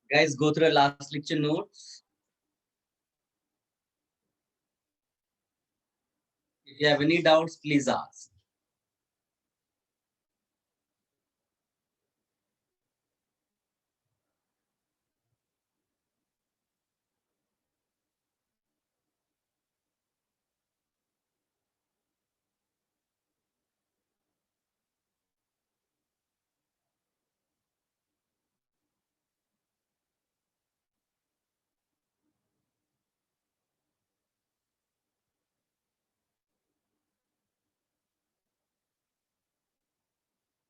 Guys, go through the last lecture notes. If you have any doubts, please ask.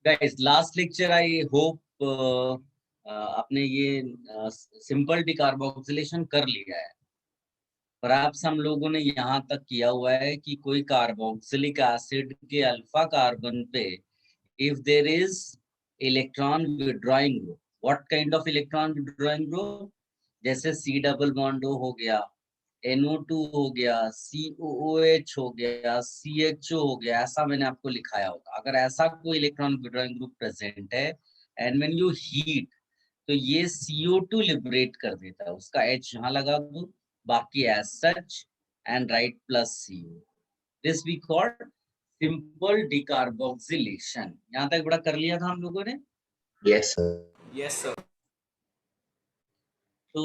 Guys, last lecture I hope आपने ये simple decarboxylation कर लिया है। Perhaps हम लोगों ने यहाँ तक किया हुआ है कि कोई कार्बोक्सिलिक एसिड के अल्फा कार्बन पे if there is electron withdrawing group, what kind of electron withdrawing group? जैसे C डबल बॉन्ड हो गया, NO2 हो गया, COOH हो गया, CHO हो गया, ऐसा मैंने आपको लिखाया होगा। अगर ऐसा कोई इलेक्ट्रॉन विड्रॉइंग ग्रुप प्रेजेंट है एंड व्हेन यू हीट, तो ये CO2 लिबरेट कर देता है, उसका H यहाँ लगा दो, बाकी as such and write plus CO। This we called simple decarboxylation. यहाँ तक बड़ा कर लिया था हम लोगों ने? Yes sir. Yes sir. तो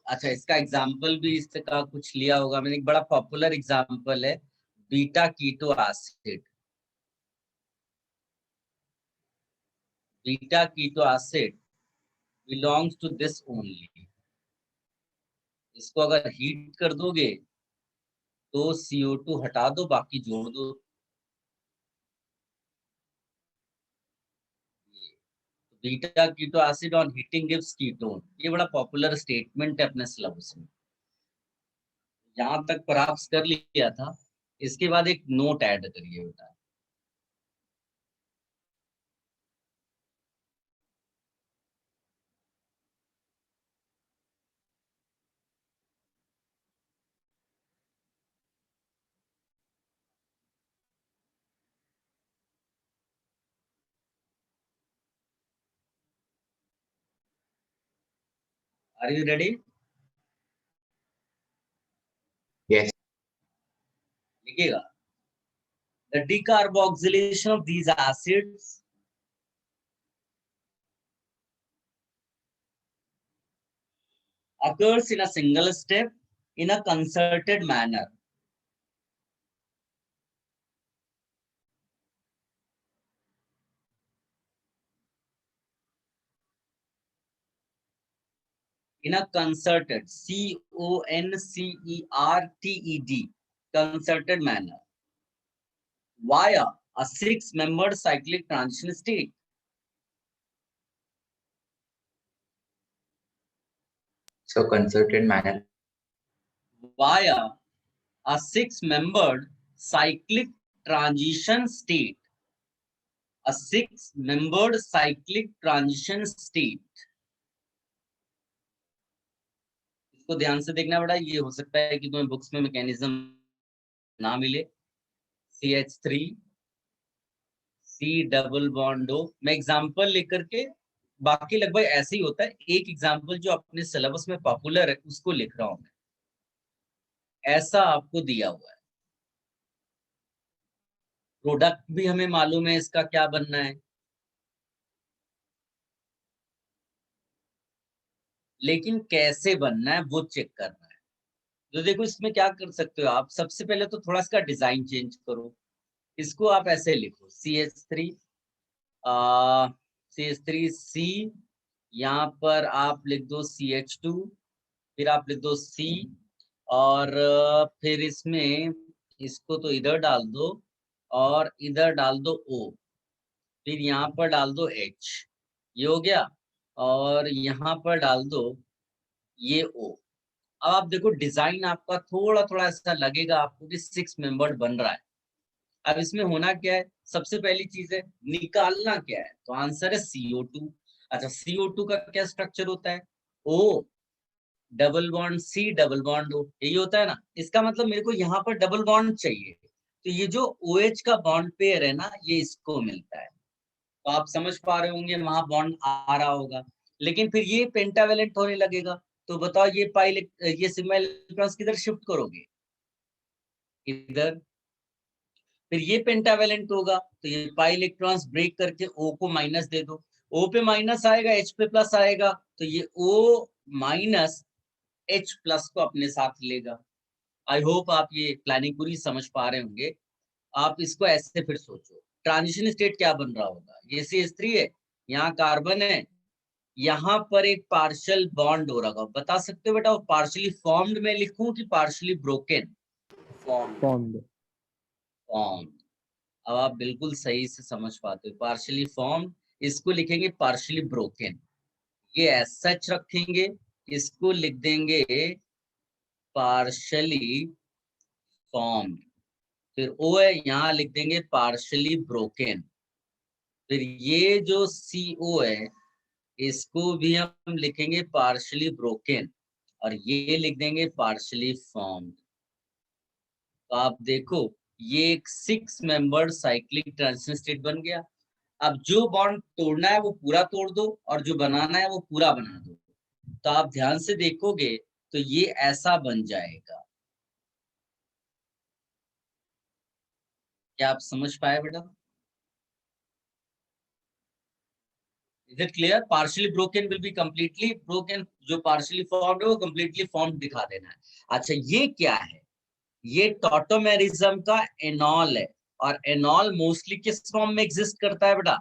अच्छा, इसका एग्जाम्पल भी इसका कुछ लिया होगा मैंने। एक बड़ा पॉपुलर एग्जाम्पल है beta keto acid. Beta keto acid belongs to this only. इसको अगर हीट कर दोगे तो CO2 हटा दो, बाकी जोड़ दो। Beta keto acid on heating gives ketone, ये बड़ा पॉपुलर स्टेटमेंट है अपने सिलेबस में। यहाँ तक परहैप्स कर लिया था। इसके बाद एक नोट ऐड करिए बेटा। Are you ready? यस। लिखिएगा, the decarboxylation of these acids occurs in a single step in a concerted manner. In a concerted, CONCERTED, concerted manner, via a 6-membered cyclic transition state. So concerted manner. Via a 6-membered cyclic transition state. A 6-membered cyclic transition state. इसको ध्यान से देखना पड़ा। ये हो सकता है कि तुम्हें बुक्स में मैकेनिज्म ना मिले। CH3 C double bond O, मैं एग्जांपल लेकर के, बाकी लगभग ऐसे ही होता है। एक एग्जांपल जो अपने सिलेबस में पॉपुलर है उसको लिख रहा हूं मैं। ऐसा आपको दिया हुआ है। प्रोडक्ट भी हमें मालूम है इसका क्या बनना है, लेकिन कैसे बनना है वो चेक करना है। तो देखो इसमें क्या कर सकते हो आप, सबसे पहले तो थोड़ा इसका डिजाइन चेंज करो। इसको आप ऐसे लिखो CH3 CH3C, यहाँ पर आप लिख दो CH2, फिर आप लिख दो C, और फिर इसमें इसको तो इधर डाल दो और इधर डाल दो O, फिर यहाँ पर डाल दो H, ये हो गया, और यहाँ पर डाल दो ये O। अब आप देखो डिजाइन आपका थोड़ा थोड़ा ऐसा लगेगा आपको कि 6 मेंबर्ड बन रहा है। अब इसमें होना क्या है, सबसे पहली चीज है निकालना क्या है, तो आंसर है CO2। अच्छा, CO2 का क्या स्ट्रक्चर होता है, O double bond C double bond O, यही होता है ना। इसका मतलब मेरे को यहाँ पर डबल बॉन्ड चाहिए, तो ये जो OH का बॉन्ड पेयर है ना, ये इसको मिलता है। तो आप समझ पा रहे होंगे वहां बॉन्ड आ रहा होगा, लेकिन फिर ये पेंटावेलेंट होने लगेगा। तो बताओ ये सिग्मा इलेक्ट्रॉन्स किधर शिफ्ट करोगे, इधर। फिर ये पेंटावेलेंट होगा, तो ये पाई इलेक्ट्रॉन्स ब्रेक करके O को माइनस दे दो, O पे माइनस आएगा, H पे प्लस आएगा, तो ये O माइनस H प्लस को अपने साथ लेगा। आई होप आप ये प्लानिंग पूरी समझ पा रहे होंगे। आप इसको ऐसे फिर सोचो, ट्रांजिशन स्टेट क्या बन रहा होगा, ये CH3 है, यहाँ कार्बन है, यहाँ पर एक पार्शियल बॉन्ड हो रहा होगा। बता सकते हो बेटा, वो पार्शियली फॉर्म्ड में लिखूं कि पार्शियली ब्रोकन? फॉर्म्ड। फॉर्म्ड। अब आप बिल्कुल सही से समझ पाते हो, पार्शियली फॉर्म्ड इसको लिखेंगे पार्शियली ब्रोकन, ये एज सच रखेंगे, इसको लिख देंगे पार्शियली फॉर्म्ड। फिर O है, यहाँ लिख देंगे पार्शियली ब्रोकन। फिर ये जो CO है, इसको भी हम लिखेंगे पार्शियली ब्रोकन, और ये लिख देंगे पार्शियली फॉर्म्ड। तो आप देखो, ये एक 6 मेंबर्ड साइक्लिक ट्रांजिशन स्टेट बन गया। अब जो बॉन्ड तोड़ना है वो पूरा तोड़ दो, और जो बनाना है वो पूरा बना दो। तो आप ध्यान से देखोगे तो ये ऐसा बन जाएगा। क्या आप समझ पाए बेटा? Is it clear? Partially broken will be completely broken, जो पार्शियली फॉर्म्ड है वो कंप्लीटली फॉर्म्ड दिखा देना है। अच्छा, ये क्या है, ये टॉटोमेरिज्म का एनॉल है, और एनॉल मोस्टली किस फॉर्म में एग्जिस्ट करता है बेटा?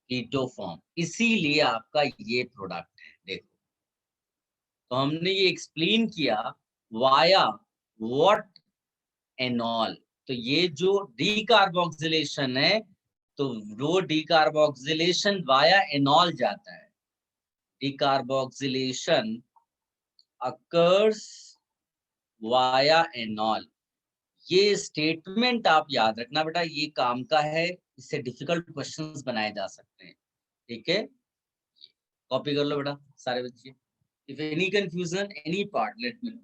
कीटो फॉर्म, इसीलिए आपका ये प्रोडक्ट है। देखो, तो हमने ये एक्सप्लेन किया वाया व्हाट, एनॉल। तो ये जो डीकार्बोक्सिलेशन है, तो वो डीकार्बोक्सिलेशन वाया एनॉल जाता है। Decarboxylation occurs via enol. ये स्टेटमेंट आप याद रखना बेटा, ये काम का है, इससे डिफिकल्ट क्वेश्चंस बनाए जा सकते हैं। ठीक है, कॉपी कर लो बेटा सारे बच्चे। If any confusion any part let me know.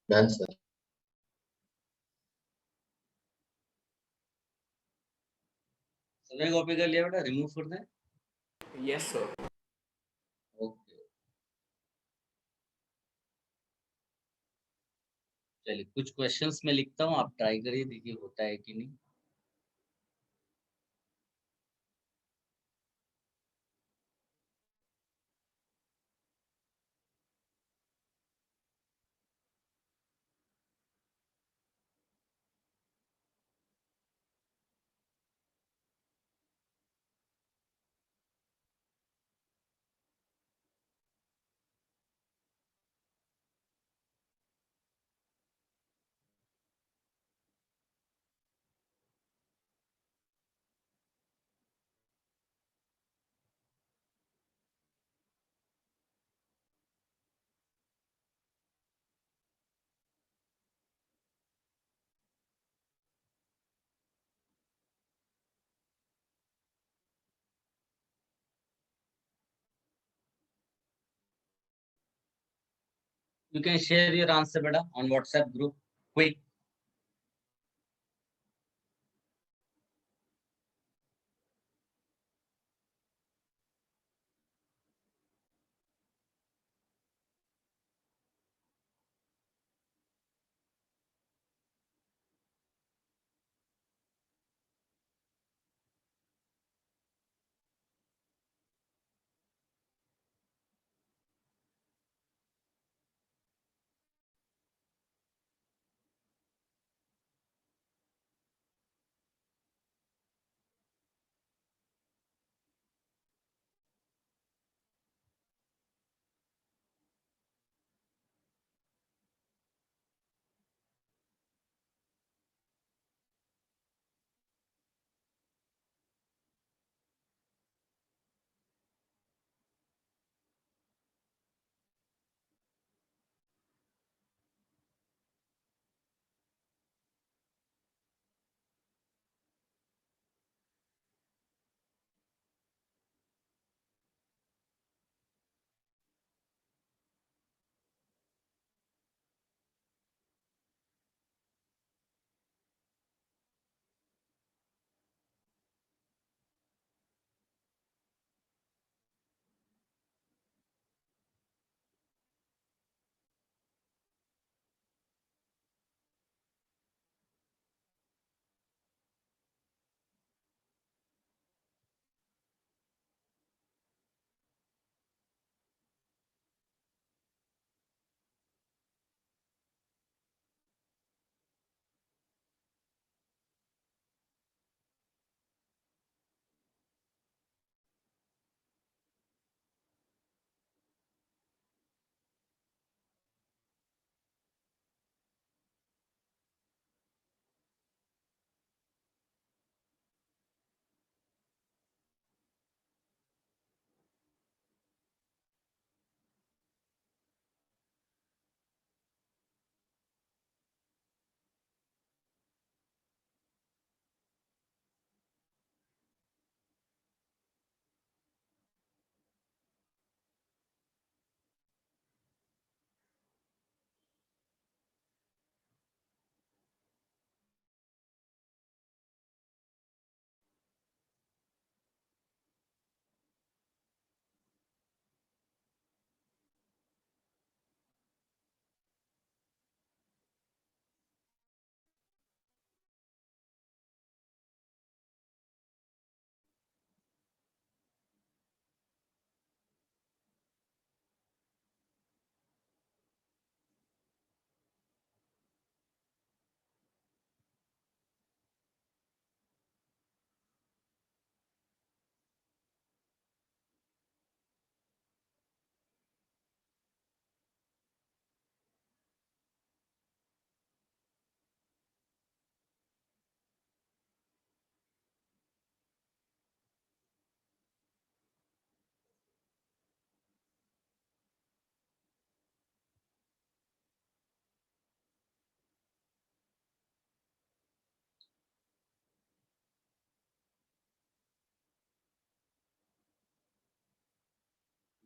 Done, sir. सबने कॉपी कर लिया बेटा, रिमूव कर दें? Yes sir. ओके, चलिए कुछ क्वेश्चंस मैं लिखता हूँ, आप ट्राई करिए, देखिए होता है कि नहीं। You can share your answer, beta, on WhatsApp group. Quick.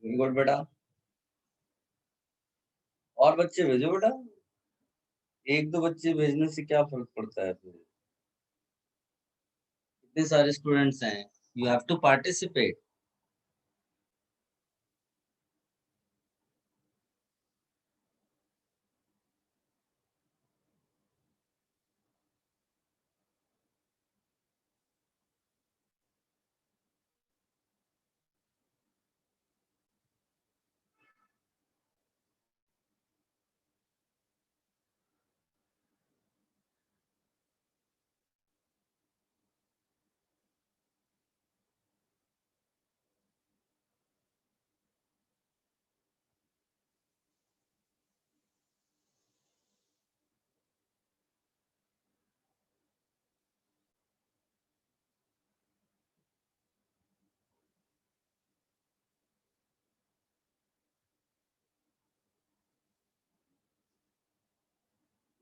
Very good, बेटा. और बच्चे भेजो बेटा. एक दो बच्चे भेजने से क्या फर्क पड़ता है फिर. इतने सारे स्टूडेंट्स हैं. You have to participate.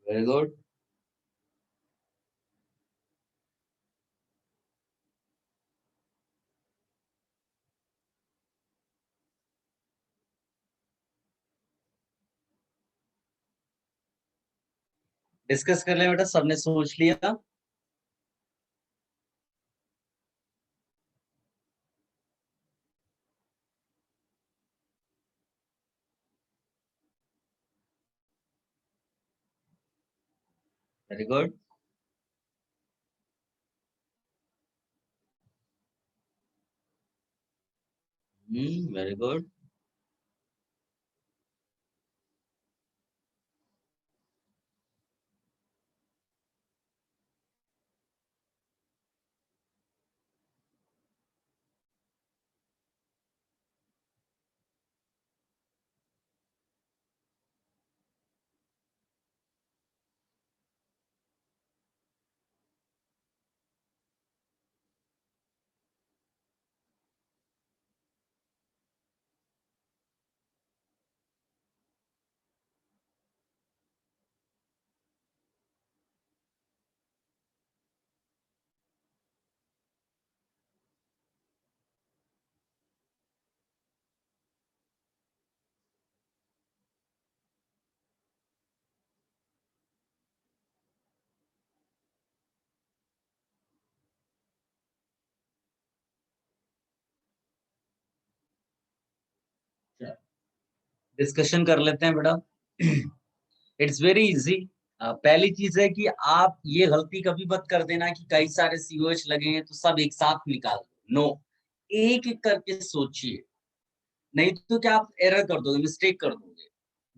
Very good. Discuss कर ले बेटा, सबने सोच लिया? Very good. Very good. Discussion कर लेते हैं बेटा। It's very easy. पहली चीज है कि आप ये गलती कभी मत कर देना कि कई सारे सीओएच लगे हैं तो सब एक साथ निकाल दो। नो, एक एक करके सोचिए, नहीं तो क्या आप एरर कर दोगे, मिस्टेक कर दोगे।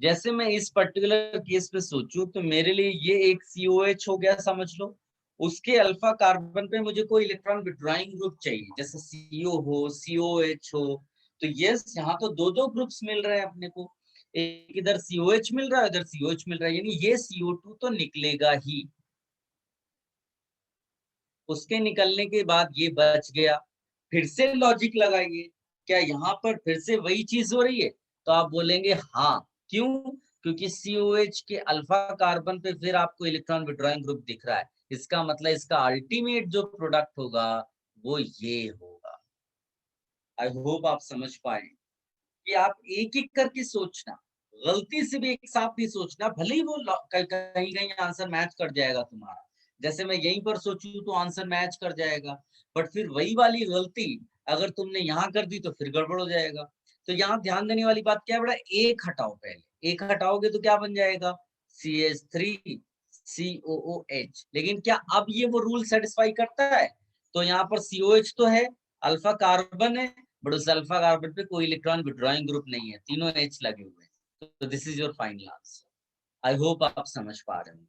जैसे मैं इस पर्टिकुलर केस पे सोचूं तो मेरे लिए ये एक सीओएच हो गया समझ लो। उसके अल्फा कार्बन पे मुझे कोई इलेक्ट्रॉन विड्रॉइंग ग्रुप चाहिए, जैसे सीओ हो, सीओएच हो। तो यस, यहाँ तो दो दो ग्रुप्स मिल रहे हैं अपने को। एक इधर सीओएच मिल रहा है, इधर सीओएच मिल रहा है, यानी ये CO2 तो निकलेगा ही। उसके निकलने के बाद ये बच गया। फिर से लॉजिक लगाइए, क्या यहाँ पर फिर से वही चीज हो रही है? तो आप बोलेंगे हाँ। क्यों? क्योंकि सीओएच के अल्फा कार्बन पे फिर आपको इलेक्ट्रॉन विड्रॉइंग ग्रुप दिख रहा है। इसका मतलब इसका अल्टीमेट जो प्रोडक्ट होगा वो ये होगा। आई होप आप समझ पाए कि आप एक एक करके सोचना, गलती से भी एक साथ नहीं सोचना। भले ही वो कहीं कहीं आंसर मैच कर जाएगा तुम्हारा, जैसे मैं यहीं पर सोचूं तो आंसर मैच कर जाएगा, बट फिर वही वाली गलती अगर तुमने यहाँ कर दी तो फिर गड़बड़ हो जाएगा। तो यहाँ ध्यान देने वाली बात क्या है बेटा, एक हटाओ। पहले एक हटाओगे तो क्या बन जाएगा? CH3COOH। लेकिन क्या अब ये वो रूल सेटिस्फाई करता है? तो यहाँ पर COH तो है, अल्फा कार्बन है, बट उस अल्फा कार्बन पे कोई इलेक्ट्रॉन विड्रॉइंग ग्रुप नहीं है, तीनों H लगे हुए हैं। तो this is your final answer. I hope आप समझ पा रहे होंगे।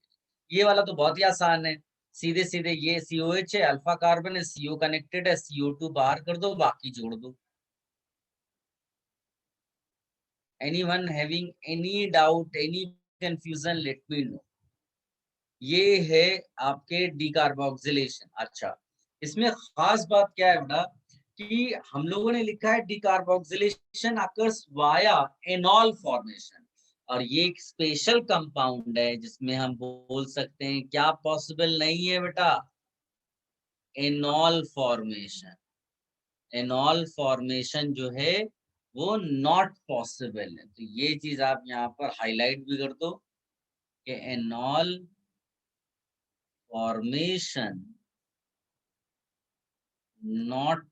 ये वाला तो बहुत ही आसान है, सीधे सीधे ये COH है, अल्फा कार्बन है, CO कनेक्टेड है, CO2 बाहर कर दो, बाकी जोड़ दो। Anyone having any doubt, any confusion, let me know. ये है आपके डीकार्बोक्सिलेशन। अच्छा, इसमें खास बात क्या है बेटा कि हम लोगों ने लिखा है decarboxylation occurs via enol formation, और ये एक स्पेशल कंपाउंड है जिसमें हम बोल सकते हैं क्या पॉसिबल नहीं है बेटा? Enol formation. एनॉल फॉर्मेशन जो है वो नॉट पॉसिबल है। तो ये चीज आप यहाँ पर हाईलाइट भी कर दो कि एनॉल फॉर्मेशन नॉट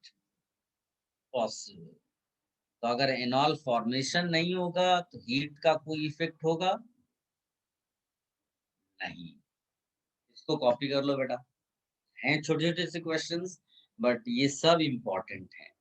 पॉसिबल। तो अगर एनॉल फॉर्मेशन नहीं होगा तो हीट का कोई इफेक्ट होगा नहीं। इसको कॉपी कर लो बेटा। हैं छोटे छोटे से क्वेश्चंस, बट ये सब इम्पोर्टेंट है।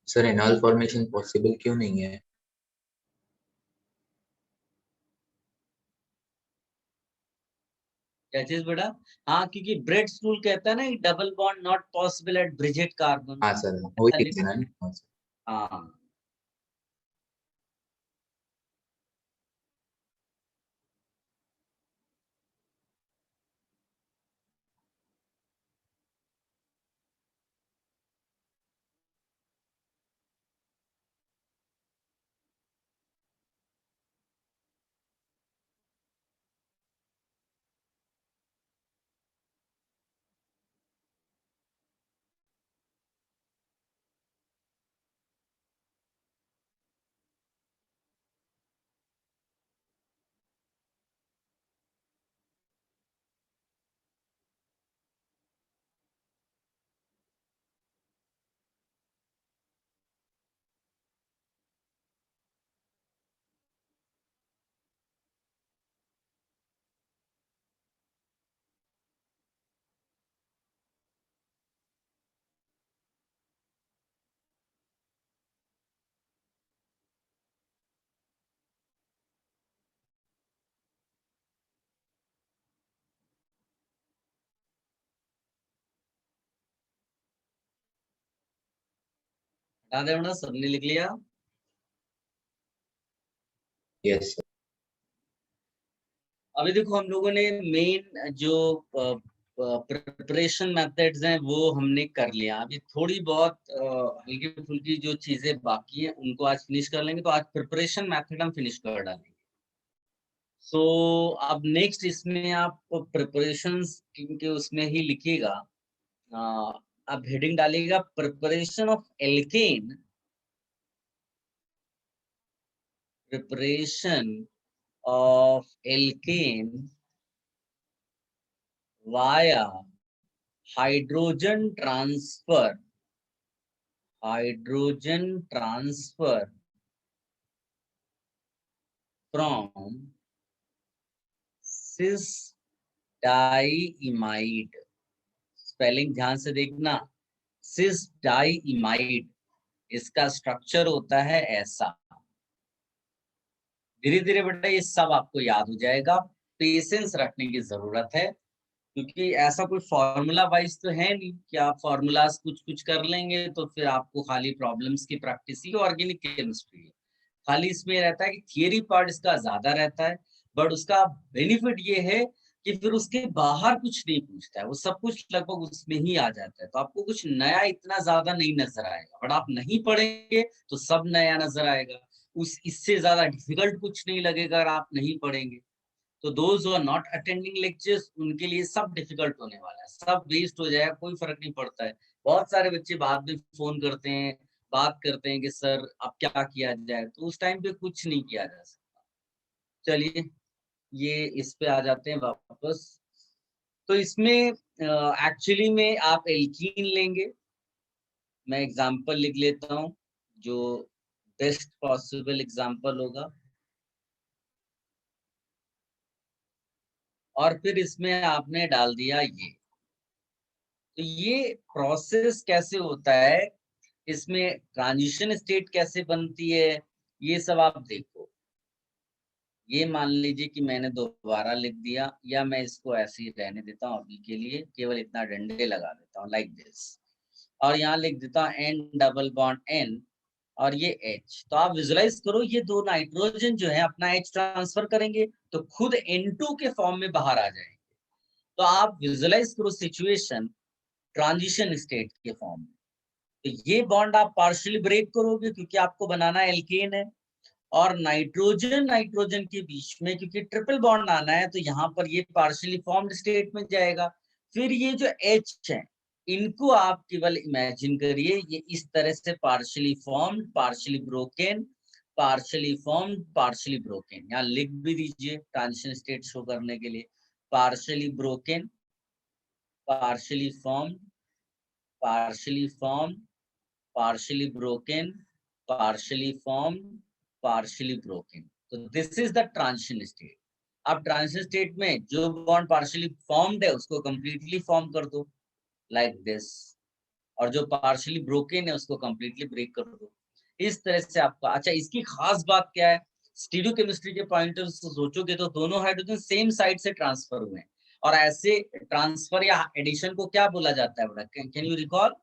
सर एनॉल फॉर्मेशन पॉसिबल क्यों नहीं है? क्या चीज बेटा? हाँ, क्योंकि ब्रेड्स रूल कहता है ना, double bond not possible at Bridget carbon. हाँ सर, वही ऐसा लिखना लिखा है है। ना। हाँ सर। हाँ। राधे वड़ा सबने लिख लिया? Yes sir. अभी देखो हम लोगों ने मेन जो प्रिपरेशन मेथड्स हैं वो हमने कर लिया। अभी थोड़ी बहुत हल्की फुल्की जो चीजें बाकी हैं उनको आज फिनिश कर लेंगे, तो आज प्रिपरेशन मेथड हम फिनिश कर डालेंगे। सो अब नेक्स्ट इसमें आप प्रिपरेशंस के उसमें ही लिखिएगा, आप हेडिंग डालिएगा preparation of alkane, preparation of alkane via hydrogen transfer, hydrogen transfer from cis diimide. Spelling ध्यान से देखना, सिस डाइइमाइड, इसका स्ट्रक्चर होता है ऐसा। धीरे धीरे बेटा ये सब आपको याद हो जाएगा, पेशेंस रखने की जरूरत है, क्योंकि ऐसा कोई फॉर्मूला वाइज तो है नहीं कि आप फॉर्मूलाज कुछ कुछ कर लेंगे तो फिर आपको खाली प्रॉब्लम्स की प्रैक्टिस ही ऑर्गेनिक केमिस्ट्री है। खाली इसमें रहता है कि थियरी पार्ट इसका ज्यादा रहता है, बट उसका बेनिफिट ये है कि फिर उसके बाहर कुछ नहीं पूछता है, वो सब कुछ लगभग उसमें ही आ जाता है, तो आपको कुछ नया इतना ज्यादा नहीं नजर आएगा। बट आप नहीं पढ़ेंगे तो सब नया नजर आएगा, उस इससे ज्यादा डिफिकल्ट कुछ नहीं लगेगा अगर आप नहीं पढ़ेंगे। तो those who are not attending lectures उनके लिए सब डिफिकल्ट होने वाला है, सब वेस्ट हो जाएगा, कोई फर्क नहीं पड़ता है। बहुत सारे बच्चे बाद में फोन करते हैं, बात करते हैं कि सर अब क्या किया जाए, तो उस टाइम पे कुछ नहीं किया जा सकता। चलिए ये इस पे आ जाते हैं वापस। तो इसमें एक्चुअली में आप एल्कीन लेंगे, मैं एग्जांपल लिख लेता हूँ जो बेस्ट पॉसिबल एग्जांपल होगा, और फिर इसमें आपने डाल दिया ये। तो ये प्रोसेस कैसे होता है, इसमें ट्रांजिशन स्टेट कैसे बनती है, ये सब आप देखो। ये मान लीजिए कि मैंने दोबारा लिख दिया, या मैं इसको ऐसे ही रहने देता हूँ अभी के लिए, केवल इतना डंडे लगा देता हूँ लाइक दिस, और यहाँ लिख देता हूँ एन डबल बॉन्ड एन और ये H। तो आप विजुलाइज करो ये दो नाइट्रोजन जो है अपना H ट्रांसफर करेंगे तो खुद N2 के फॉर्म में बाहर आ जाएंगे। तो आप विजुलाइज करो सिचुएशन ट्रांजिशन स्टेट के फॉर्म में। तो ये बॉन्ड आप पार्शियली ब्रेक करोगे क्योंकि आपको बनाना एल्केन है, और नाइट्रोजन नाइट्रोजन के बीच में क्योंकि ट्रिपल बॉन्ड आना है तो यहाँ पर ये पार्शियली फॉर्म्ड स्टेट में जाएगा। फिर ये जो H है इनको आप केवल इमेजिन करिए, ये इस तरह से partially formed, partially broken, partially formed, partially broken. यहाँ लिख भी दीजिए ट्रांजिशन स्टेट शो करने के लिए, partially broken, partially formed, partially formed, partially broken, partially formed, partially broken. तो this is the transition state. अब ट्रांजिशन स्टेट में जो बॉन्ड पार्शियली फॉर्म्ड है उसको कंप्लीटली फॉर्म कर दो लाइक दिस, और जो पार्शियली ब्रोकन है उसको कंप्लीटली ब्रेक कर दो। इस तरह से आपका, अच्छा इसकी खास बात क्या है, स्टीरियोकेमिस्ट्री के पॉइंट से सोचोगे तो दोनों हाइड्रोजन सेम साइड से ट्रांसफर हुए हैं, और ऐसे ट्रांसफर या एडिशन को क्या बोला जाता है बेटा, can you recall?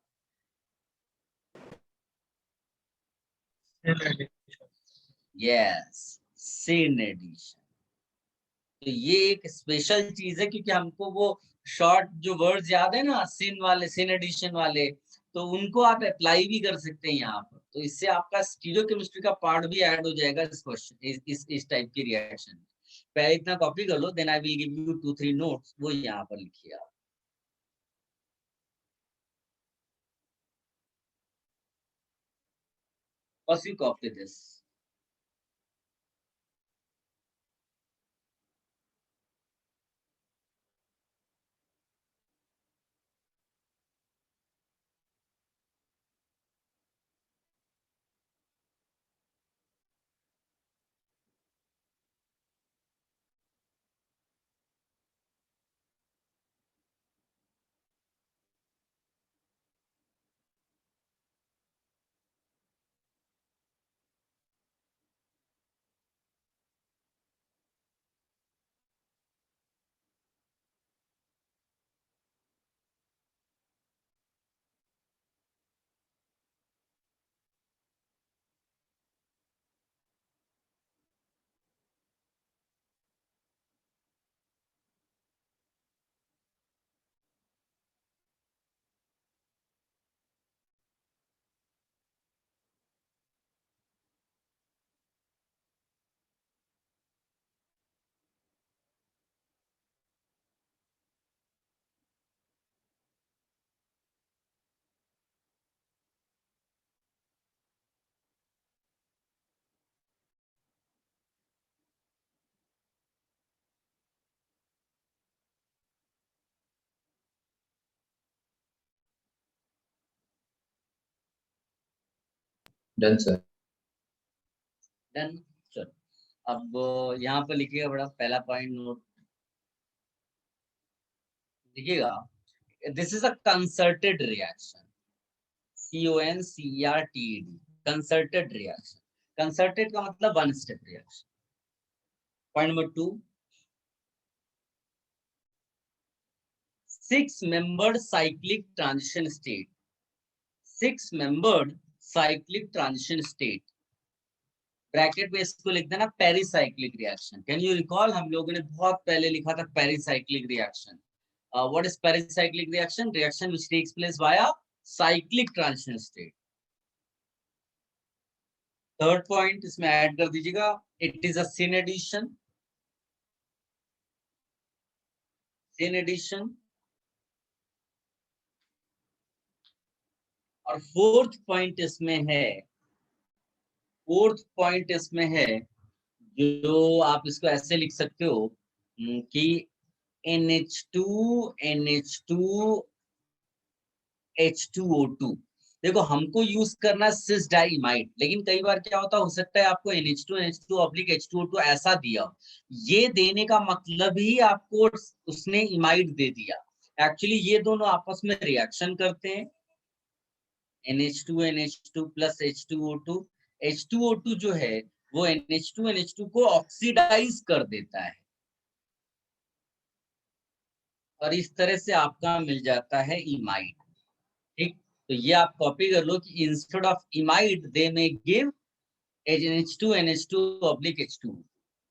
Yes, syn addition. तो ये एक स्पेशल चीज है क्योंकि हमको वो शॉर्ट जो वर्ड्स याद है ना सिन वाले, सिन एडिशन वाले, तो उनको आप अप्लाई भी कर सकते हैं यहाँ पर। तो इससे आपका स्टीरियोकेमिस्ट्री का पार्ट भी ऐड हो जाएगा इस क्वेश्चन, इस टाइप की रिएक्शन। पहले इतना कॉपी कर लो, then I will give you 2-3 notes, वो यहाँ पर लिखिए आप। First you copy this. Done, sir. Done. चलो अब यहाँ पर लिखिएगा बड़ा पहला पॉइंट नोट लिखिएगा। This is a concerted reaction, CONCERTED, concerted reaction. Concerted का मतलब one step reaction. Point number 2, 6-membered cyclic transition state, 6-membered cyclic transition state, bracket में इसको लिख देना pericyclic reaction. Can you recall, हम लोगों ने बहुत पहले लिखा था pericyclic reaction. What is pericyclic reaction? Reaction which takes place via cyclic transition state. Third point इसमें ऐड कर दीजिएगा, it is a syn addition, syn addition. और फोर्थ पॉइंट इसमें है, फोर्थ पॉइंट इसमें है जो आप इसको ऐसे लिख सकते हो कि NH2 H2O2। देखो हमको यूज करना सिस डाइमाइड, लेकिन कई बार क्या होता हो सकता है आपको NH2 H2/H2O2 ऐसा दिया। ये देने का मतलब ही आपको उसने इमाइड दे दिया। एक्चुअली ये दोनों आपस में रिएक्शन करते हैं, NH2 प्लस H2O2। H2O2 जो है वो NH2 को ऑक्सीडाइज कर देता है और इस तरह से आपका मिल जाता है इमाइड। ठीक, तो ये आप कॉपी कर लो कि इंस्टेड ऑफ इमाइड दे में गिव NH2/H2,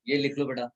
ये लिख लो बेटा।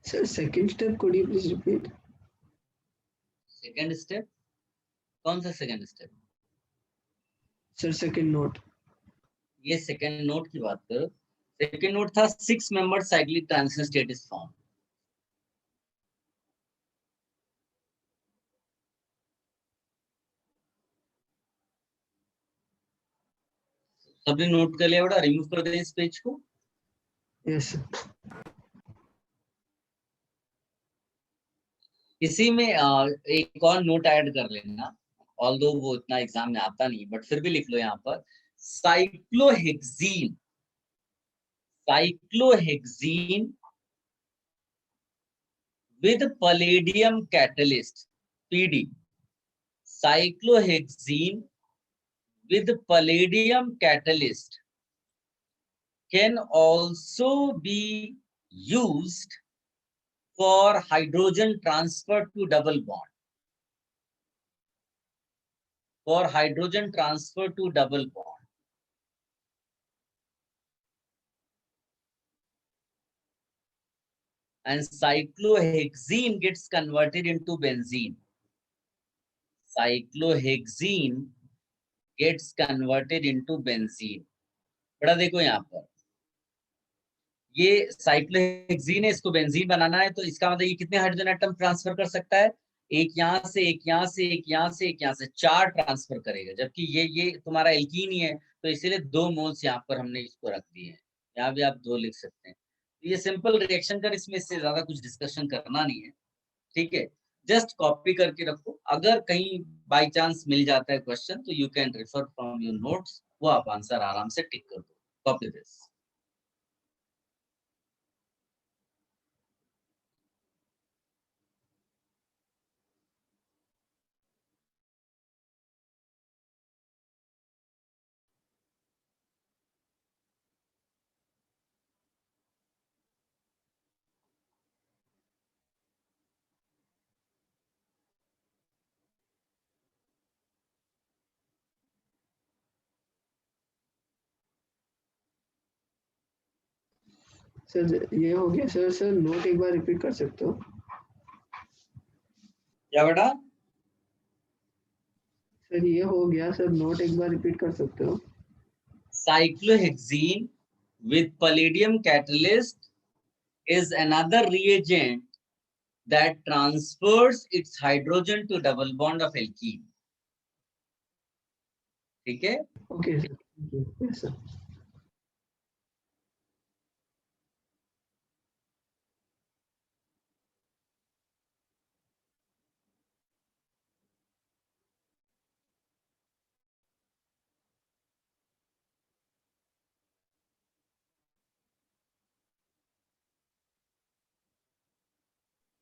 Sir, second step, could you please repeat? Second step, कौन सा second step? Sir, second note. ये सेकेंड नोट की बात करो। सेकेंड नोट था 6-membered cyclic transition state is formed। सबने नोट कर लिया बेटा, रिमूव कर दें इस पेज को। Yes, sir. इसी में एक और नोट ऐड कर लेना, ऑल्दो वो इतना एग्जाम में आता नहीं, बट फिर भी लिख लो यहाँ पर, cyclohexene, cyclohexene with palladium catalyst, PD, cyclohexene with palladium catalyst can also be used for hydrogen transfer to double bond, for hydrogen transfer to double bond. And cyclohexene gets converted into benzene. Cyclohexene gets converted into benzene. बड़ा देखो यहाँ पर, ये cyclohexene है, इसको benzene बनाना है, तो इसका मतलब ये कितने हाइड्रोजन एटम ट्रांसफर कर सकता है? एक यहाँ से, एक यहाँ से, एक यहाँ से, एक यहाँ से, 4 ट्रांसफर करेगा। जबकि ये तुम्हारा एल्कीन ही है, तो इसीलिए 2 मोल्स यहाँ पर हमने इसको रख दिए हैं। यहाँ भी आप 2 लिख सकते हैं। ये सिंपल रिएक्शन कर, इसमें इससे ज्यादा कुछ डिस्कशन करना नहीं है। ठीक है, जस्ट कॉपी करके रखो। अगर कहीं बाई चांस मिल जाता है क्वेश्चन तो you can refer from your notes, वो आप आंसर आराम से टिक कर दो। Copy this. सर ये हो गया सर। सर नोट एक बार रिपीट कर सकते हो? क्या बेटा? सर ये हो गया सर, नोट एक बार रिपीट कर सकते हो? cyclohexene with palladium catalyst is another reagent that transfers its hydrogen to double bond of alkene. ठीक है? Okay, sir. Thank you. Yes, sir.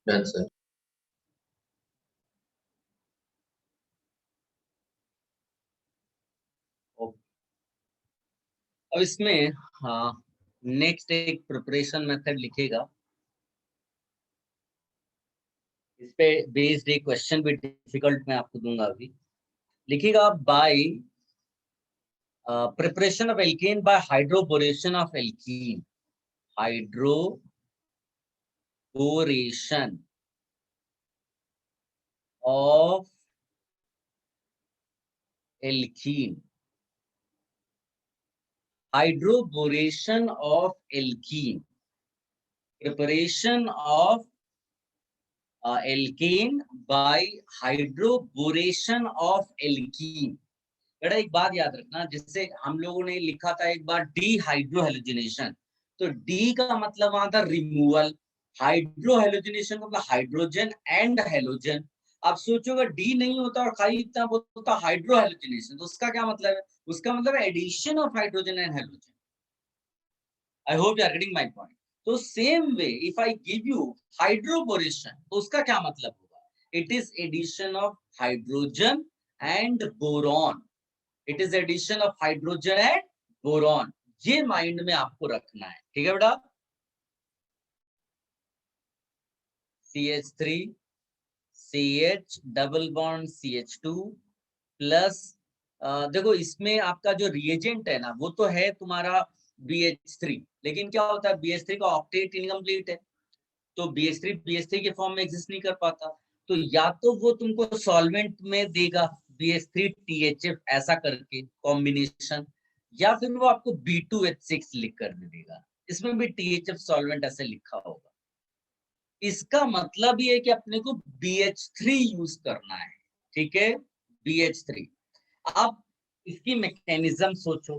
Done, sir. अब इसमें नेक्स्ट एक प्रिपरेशन मेथड लिखेगा, इस पे बेस्ड एक क्वेश्चन भी डिफिकल्ट मैं आपको दूंगा अभी। लिखिएगा bye preparation of alkane by hydroboration of alkene. Hydroboration of alkene. Hydroboration of alkene. Preparation of alkane by hydroboration of alkene. बेटा एक बात याद रखना, जिससे हम लोगों ने लिखा था एक बार डीहाइड्रोहेलोजिनेशन, तो डी का मतलब वहां था रिमूवल, हाइड्रोहेलोजिनेशन का मतलब हाइड्रोजन एंड हेलोजन। आप सोचोगे डी नहीं होता और खाली इतना बोलता हाइड्रोहेलोजिनेशन, तो उसका क्या मतलब है? उसका मतलब addition of hydrogen and halogen. I hope you are getting my point. तो same way if I give you hydroboration, तो उसका क्या मतलब होगा? It is addition of hydrogen and boron. It is addition of hydrogen and boron. ये mind में आपको रखना है, ठीक है बेटा? CH3 CH double bond CH2 plus देखो इसमें आपका जो रिएजेंट है ना, वो तो है तुम्हारा BH3, लेकिन क्या होता है BH3 का ऑक्टेट इनकम्प्लीट है, तो BH3 के फॉर्म में एग्जिस्ट नहीं कर पाता। तो या तो वो तुमको सॉल्वेंट में देगा BH3 THF ऐसा करके कॉम्बिनेशन, या फिर वो आपको B2H6 लिख कर दे देगा, इसमें भी THF सॉल्वेंट ऐसे लिखा होगा। इसका मतलब ये है कि अपने को BH3 यूज करना है, ठीक है? BH3। अब इसकी मैकेनिज्म सोचो,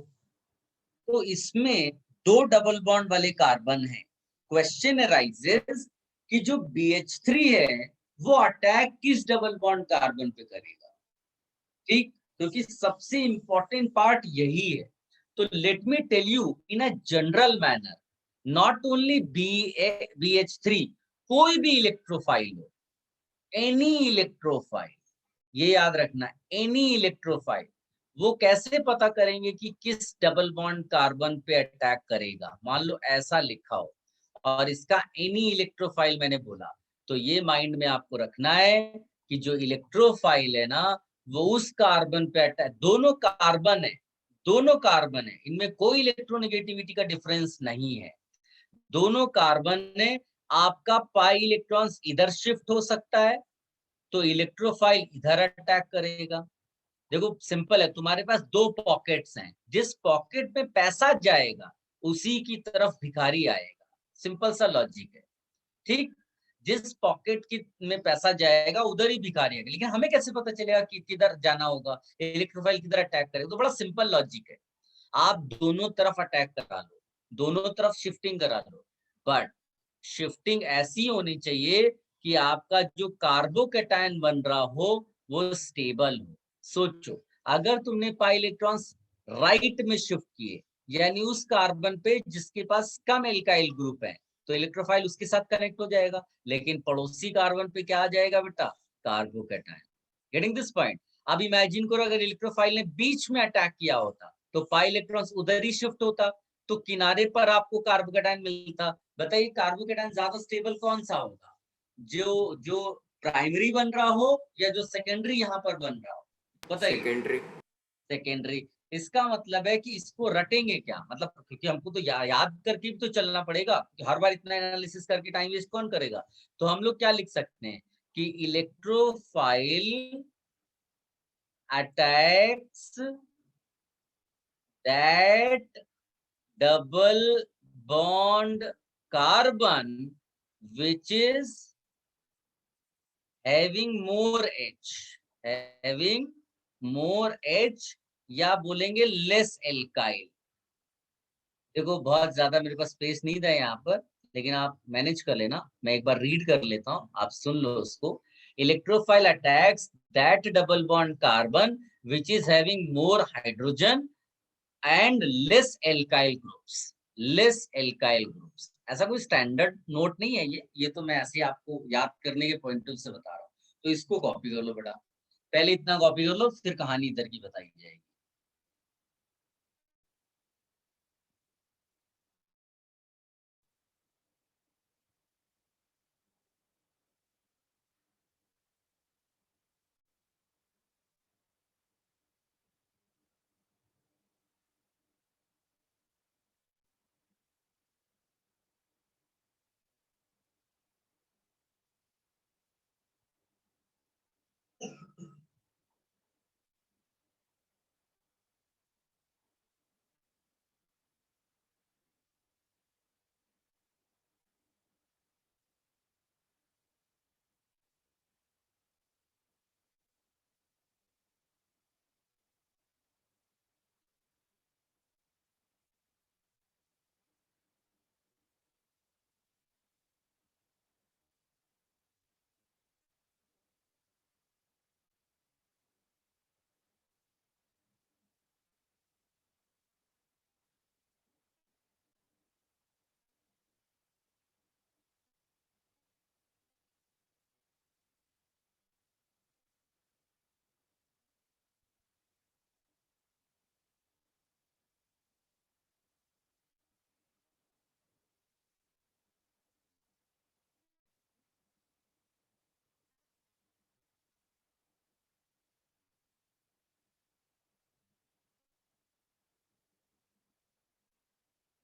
तो इसमें दो डबल बॉन्ड वाले कार्बन है। क्वेश्चन अराइजेस कि जो BH3 है वो अटैक किस डबल बॉन्ड कार्बन पे करेगा, ठीक? क्योंकि सबसे इंपॉर्टेंट पार्ट यही है। तो let me tell you in a general manner, not only BH3, कोई भी इलेक्ट्रोफाइल हो, एनी इलेक्ट्रोफाइल, ये याद रखना, एनी इलेक्ट्रोफाइल, वो कैसे पता करेंगे कि किस डबल बॉन्ड कार्बन पे अटैक करेगा? मान लो ऐसा लिखा हो और इसका एनी इलेक्ट्रोफाइल मैंने बोला, तो ये माइंड में आपको रखना है कि जो इलेक्ट्रोफाइल है ना, वो उस कार्बन पे अटैक, दोनों कार्बन है, इनमें कोई इलेक्ट्रोनेगेटिविटी का डिफरेंस नहीं है, दोनों कार्बन ने, आपका पाई इलेक्ट्रॉन्स इधर शिफ्ट हो सकता है, तो इलेक्ट्रोफाइल इधर अटैक करेगा। देखो सिंपल है, तुम्हारे पास दो पॉकेट्स हैं, जिस पॉकेट में पैसा जाएगा उसी की तरफ भिखारी आएगा, सिंपल सा लॉजिक है, ठीक? जिस पॉकेट की में पैसा जाएगा उधर ही भिखारी आएगा, लेकिन हमें कैसे पता चलेगा कि किधर जाना होगा, इलेक्ट्रोफाइल किधर अटैक करेगा? तो बड़ा सिंपल लॉजिक है, आप दोनों तरफ अटैक करा लो, दोनों तरफ शिफ्टिंग करा लो, बट शिफ्टिंग ऐसी होनी चाहिए कि आपका जो कार्बोकैटायन बन रहा हो वो स्टेबल हो। सोचो अगर तुमने पाई इलेक्ट्रॉन्स राइट में शिफ्ट किए, यानी उस कार्बन पे जिसके पास कम एल्काइल ग्रुप है, तो इलेक्ट्रोफाइल उसके साथ कनेक्ट हो जाएगा, लेकिन पड़ोसी कार्बन पे क्या आ जाएगा बेटा? कार्बोकैटायन। Getting this point? अब इमेजिन करो अगर इलेक्ट्रोफाइल ने बीच में अटैक किया होता, तो पाई इलेक्ट्रॉन्स उधर ही शिफ्ट होता, तो किनारे पर आपको कार्बोकैटायन मिलता। बताइए कार्बोकैटायन ज्यादा स्टेबल कौन सा होगा? जो जो प्राइमरी बन रहा हो या जो सेकेंडरी यहाँ पर बन रहा हो? बताइए। सेकेंडरी। इसका मतलब है कि इसको रटेंगे क्या, मतलब क्योंकि हमको तो याद करके भी तो चलना पड़ेगा, हर बार इतना एनालिसिस करके टाइम वेस्ट कौन करेगा? तो हम लोग क्या लिख सकते हैं कि electrophile attacks that double bond carbon which is having more H या बोलेंगे लेस एल्काइल। देखो बहुत ज्यादा मेरे पास स्पेस नहीं था यहाँ पर, लेकिन आप मैनेज कर लेना, मैं एक बार रीड कर लेता हूँ, आप सुन लो उसको। Electrophile attacks that double bond carbon which is having more hydrogen and less alkyl groups. ऐसा कोई स्टैंडर्ड नोट नहीं है ये तो मैं ऐसे आपको याद करने के पॉइंट से बता रहा हूँ, तो इसको कॉपी कर लो बेटा, पहले इतना कॉपी कर लो, फिर कहानी इधर की बताई जाएगी।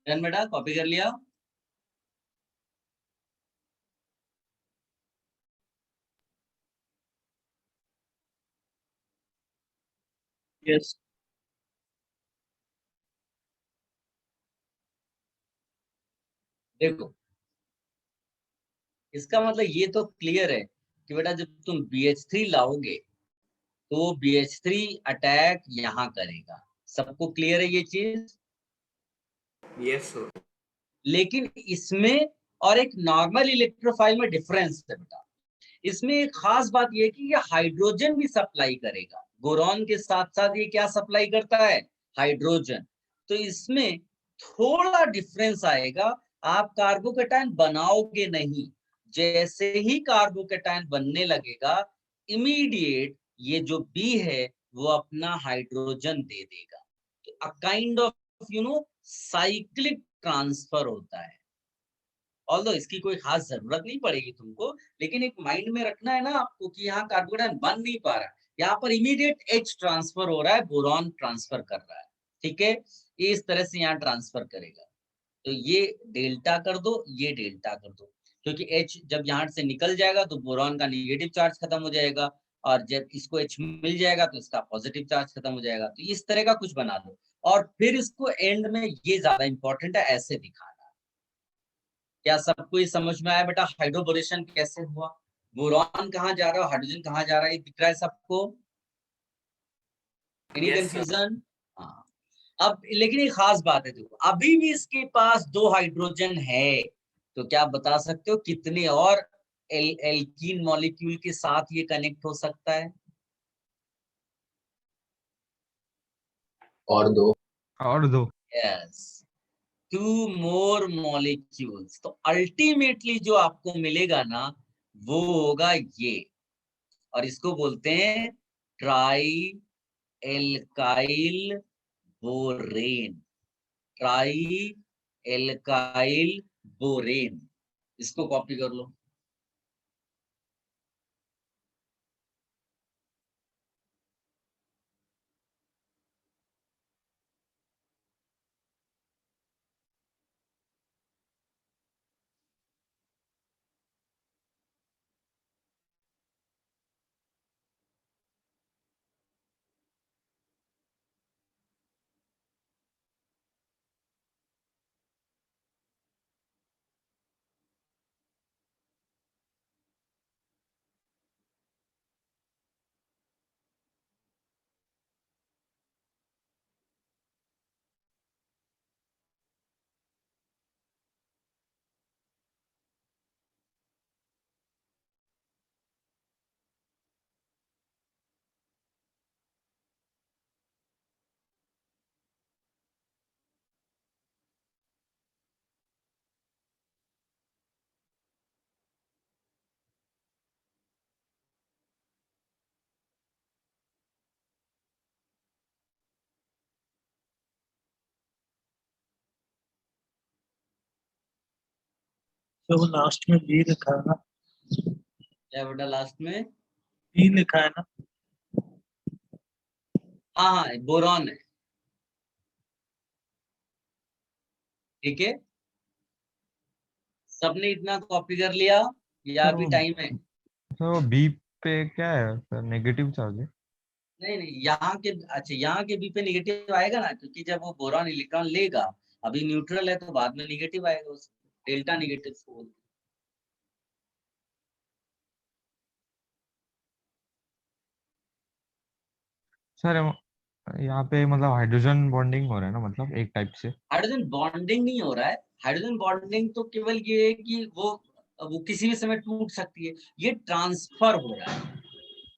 बेटा कॉपी कर लिया? Yes. देखो इसका मतलब ये तो क्लियर है कि बेटा जब तुम BH3 लाओगे तो BH3 अटैक यहाँ करेगा, सबको क्लियर है ये चीज? Yes, sir. लेकिन इसमें और एक नॉर्मल इलेक्ट्रोफाइल में डिफरेंस है बेटा। इसमें एक खास बात यह कि ये हाइड्रोजन भी सप्लाई करेगा, बोरॉन के साथ साथ ये क्या सप्लाई करता है? हाइड्रोजन। तो इसमें थोड़ा डिफरेंस आएगा, आप कार्बोकेटायन बनाओगे नहीं, जैसे ही कार्बोकेटायन बनने लगेगा इमीडिएट ये जो बी है वो अपना हाइड्रोजन दे देगा। तो a kind of cyclic transfer होता है। ऑल्दो इसकी कोई खास जरूरत नहीं पड़ेगी तुमको, लेकिन एक माइंड में रखना है ना आपको कि यहाँ कार्बोकेटायन बन नहीं पा रहा है, यहाँ पर इमीडिएट H ट्रांसफर हो रहा है, बोरॉन ट्रांसफर कर रहा है। ठीक है, ये इस तरह से यहाँ ट्रांसफर करेगा। तो ये डेल्टा कर दो, ये डेल्टा कर दो, क्योंकि H जब यहाँ से निकल जाएगा तो बोरॉन का निगेटिव चार्ज खत्म हो जाएगा, और जब इसको H मिल जाएगा तो इसका पॉजिटिव चार्ज खत्म हो जाएगा। तो इस तरह का कुछ बना लो, और फिर इसको एंड में, ये ज्यादा इंपॉर्टेंट है, ऐसे दिखाना। क्या सबको ये समझ में आया बेटा हाइड्रोबोरेशन कैसे हुआ? बोरॉन कहाँ जा रहा है, हाइड्रोजन कहाँ जा रहा है, दिख रहा है सबको? Any Yes, sir. कंफ्यूजन? हाँ। अब लेकिन एक खास बात है, देखो अभी भी इसके पास 2 हाइड्रोजन है, तो क्या आप बता सकते हो कितने और एल्कीन मॉलिक्यूल के साथ ये कनेक्ट हो सकता है? और दो। Yes, 2 more molecules। तो अल्टीमेटली जो आपको मिलेगा ना वो होगा ये, और इसको बोलते हैं try alkyl borane. Try alkyl borane, इसको कॉपी कर लो। तो लास्ट में बी लिखा है ना, क्या बेटा लास्ट में? बी लिखा है ना। हाँ हाँ, बोरॉन है। ठीक है, सबने इतना कॉपी कर लिया या अभी तो टाइम है? तो बी पे क्या है सर, नेगेटिव चार्ज है? नहीं नहीं, यहाँ के, अच्छा यहाँ के बी पे निगेटिव आएगा ना, क्योंकि जब वो बोरॉन इलेक्ट्रॉन लेगा, अभी न्यूट्रल है तो बाद में निगेटिव आएगा, उसको डेल्टा निगेटिव बोलते हैं। सर यहाँ पे मतलब हाइड्रोजन बॉन्डिंग हो रहा है ना, मतलब एक टाइप से। हाइड्रोजन बॉन्डिंग नहीं हो रहा है। हाइड्रोजन बॉन्डिंग तो केवल ये है कि वो किसी भी समय टूट सकती है, ये ट्रांसफर हो रहा है।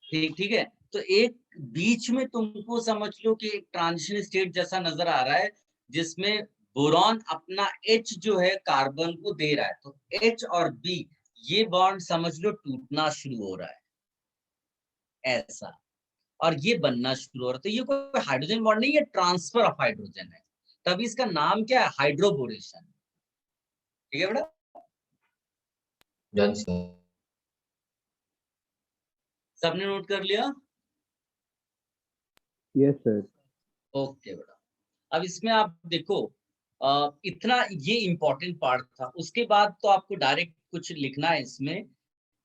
ठीक ठीक है, तो एक बीच में तुमको समझ लो कि एक ट्रांजिशन स्टेट जैसा नजर आ रहा है, जिसमें बोरॉन अपना H जो है कार्बन को दे रहा है, तो H और B ये बॉन्ड समझ लो टूटना शुरू हो रहा है ऐसा, और ये बनना शुरू हो रहा है। तो ये कोई हाइड्रोजन बॉन्ड नहीं, ये ट्रांसफर ऑफ हाइड्रोजन है, तभी इसका नाम क्या है, हाइड्रोबोरेशन। ठीक है बेटा, Done, sir. सबने नोट कर लिया? Yes sir. ओके बेटा, अब इसमें आप देखो, इतना ये इंपॉर्टेंट पार्ट था। उसके बाद तो आपको डायरेक्ट कुछ लिखना है इसमें,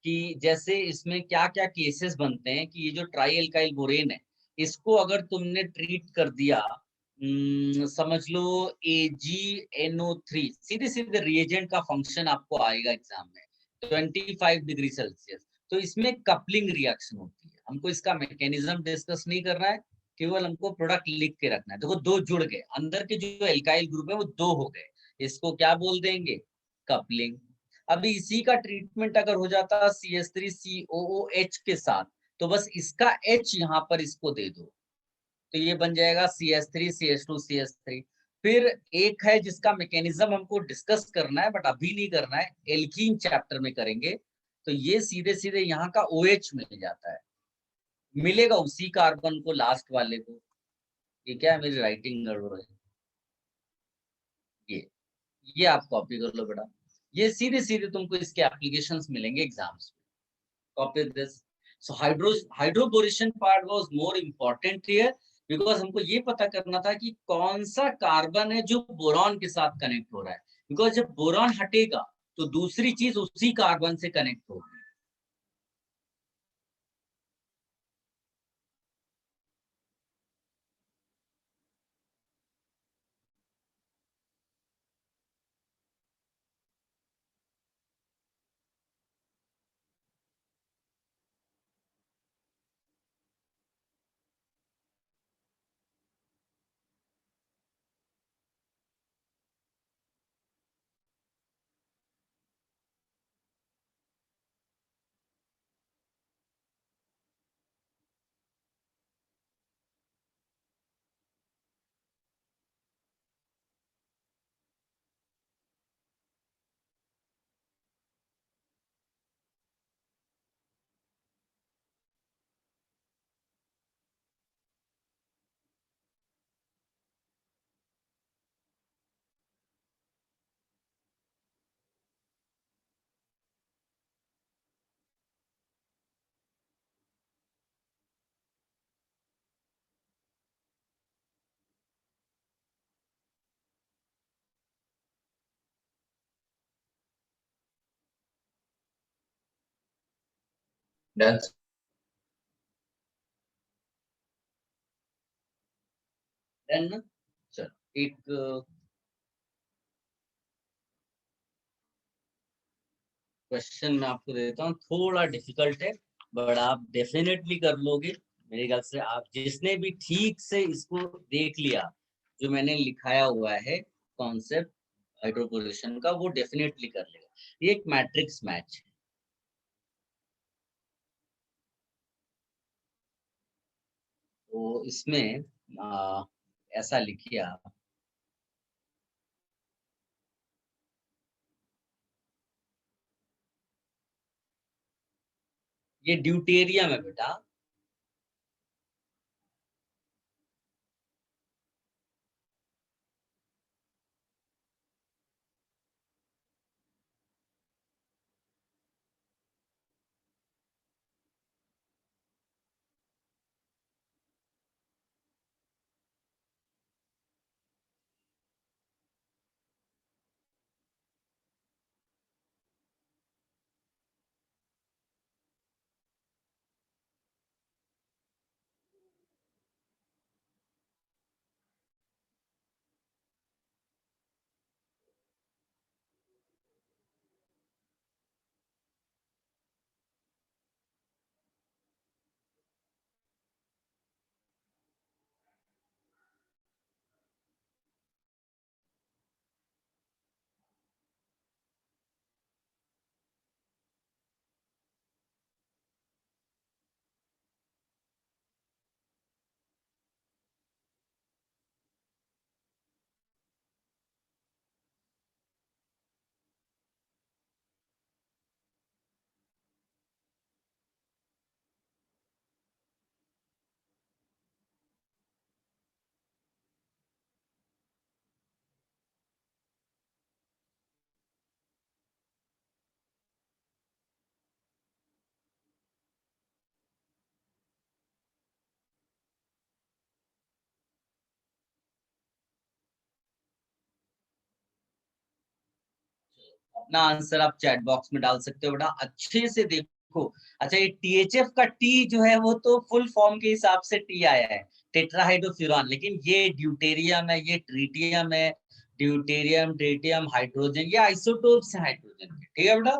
कि जैसे इसमें क्या क्या केसेस बनते हैं कि ये जो ट्राई एल्काइल बोरेन है, इसको अगर तुमने ट्रीट कर दिया, समझ लो AgNO3, सीधे सीधे रिएजेंट का फंक्शन आपको आएगा एग्जाम में, 25 डिग्री सेल्सियस, तो इसमें कपलिंग रिएक्शन होती है। हमको इसका मैकेनिज्म डिस्कस नहीं करना है, केवल हमको प्रोडक्ट लिख के रखना है। देखो दो जुड़ गए, अंदर के जो एल्काइल ग्रुप है वो दो हो गए, इसको क्या बोल देंगे, कपलिंग। अभी इसी का ट्रीटमेंट अगर हो जाता CH3COOH के साथ, तो बस इसका H यहाँ पर इसको दे दो, तो ये बन जाएगा CH3CH2CH3। फिर एक है जिसका मैकेनिज्म हमको डिस्कस करना है, बट अभी नहीं करना है, एल्कीन चैप्टर में करेंगे। तो ये सीधे सीधे यहाँ का OH मिल जाता है, मिलेगा उसी कार्बन को लास्ट वाले को। ये क्या है, मेरी राइटिंग गड़बड़ है, ये आप कॉपी कर लो बेटा, ये सीधे सीधे तुमको इसके एप्लीकेशंस मिलेंगे एग्जाम्स में। Copy this. So hydroboration part was more important here, because हमको ये पता करना था कि कौन सा कार्बन है जो बोरॉन के साथ कनेक्ट हो रहा है, बिकॉज जब बोरॉन हटेगा तो दूसरी चीज उसी कार्बन से कनेक्ट होगी। Done, sir. देन चलो, एक क्वेश्चन मैं आपको देता हूँ, थोड़ा डिफिकल्ट है, बट आप डेफिनेटली कर लोगे मेरे ख्याल से। आप जिसने भी ठीक से इसको देख लिया, जो मैंने लिखाया हुआ है कॉन्सेप्ट हाइड्रोपोरेशन का, वो डेफिनेटली कर लेगा। ये एक मैट्रिक्स मैच है, तो इसमें ऐसा लिखिए आप, ये ड्यूटेरियम है बेटा, अपना आंसर आप चैट बॉक्स में डाल सकते हो बेटा, अच्छे से देखो। अच्छा, ये THF का टी जो है वो तो फुल फॉर्म के हिसाब से टी आया है, टेट्राहाइड्रोफ्यूरान, लेकिन ये ड्यूटेरियम है, ये ट्रीटियम है, ड्यूटेरियम, ट्रीटियम, हाइड्रोजन, ये आइसोटोप्स हैं हाइड्रोजन के। ठीक है बेटा,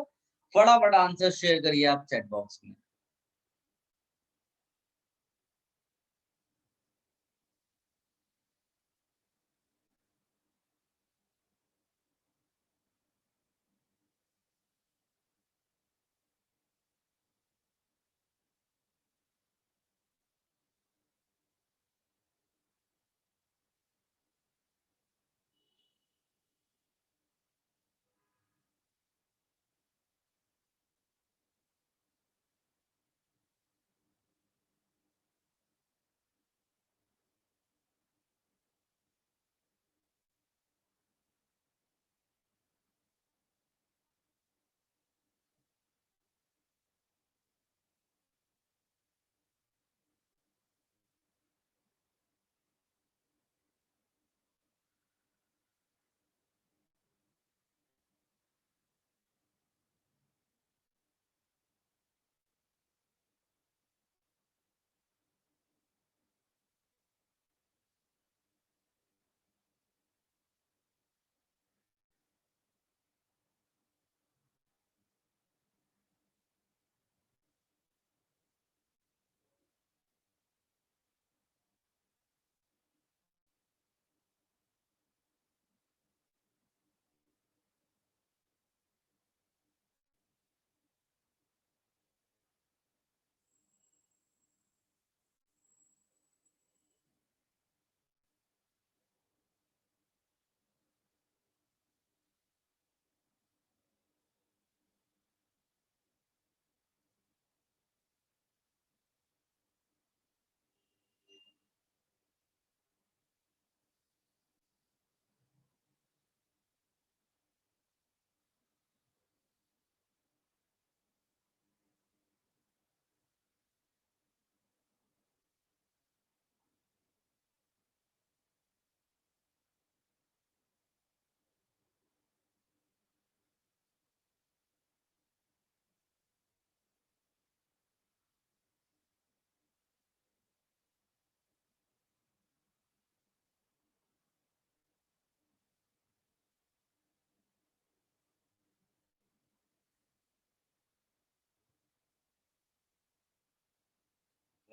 फटाफट आंसर शेयर करिए आप चैट बॉक्स में।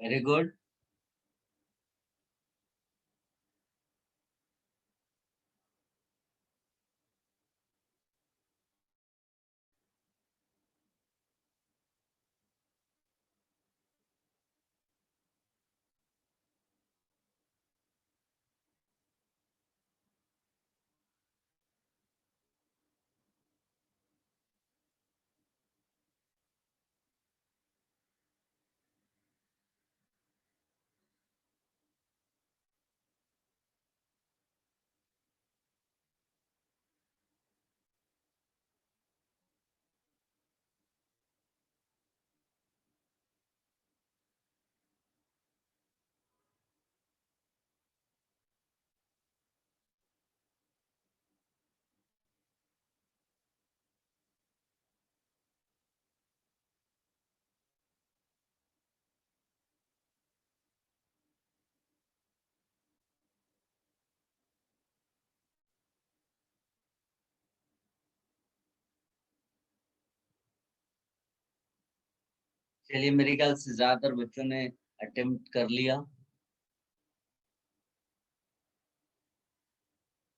Very good. चलिए, मेरे ख्याल से ज्यादातर बच्चों ने अटेम्प्ट कर लिया।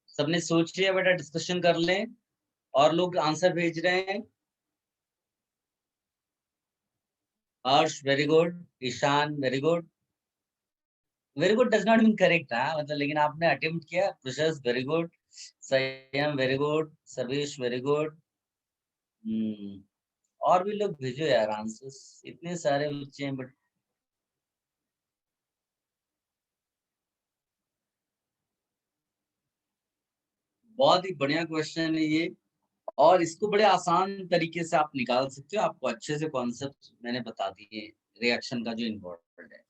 सबने सोच लिया बेटा, डिस्कशन कर लें। और लोग आंसर भेज रहे हैं। Harsh very good, Ishan very good. Very good does not mean correct, हाँ मतलब, लेकिन आपने अटेम्प्ट किया। Process very good, Sanyam very good, Sarvesh very good. और भी लोग भेजो यार आंसर्स, इतने सारे बच्चे हैं बट। बहुत ही बढ़िया क्वेश्चन है ये, और इसको बड़े आसान तरीके से आप निकाल सकते हो। आपको अच्छे से कॉन्सेप्ट मैंने बता दिए, रिएक्शन का जो इन्वॉल्व है।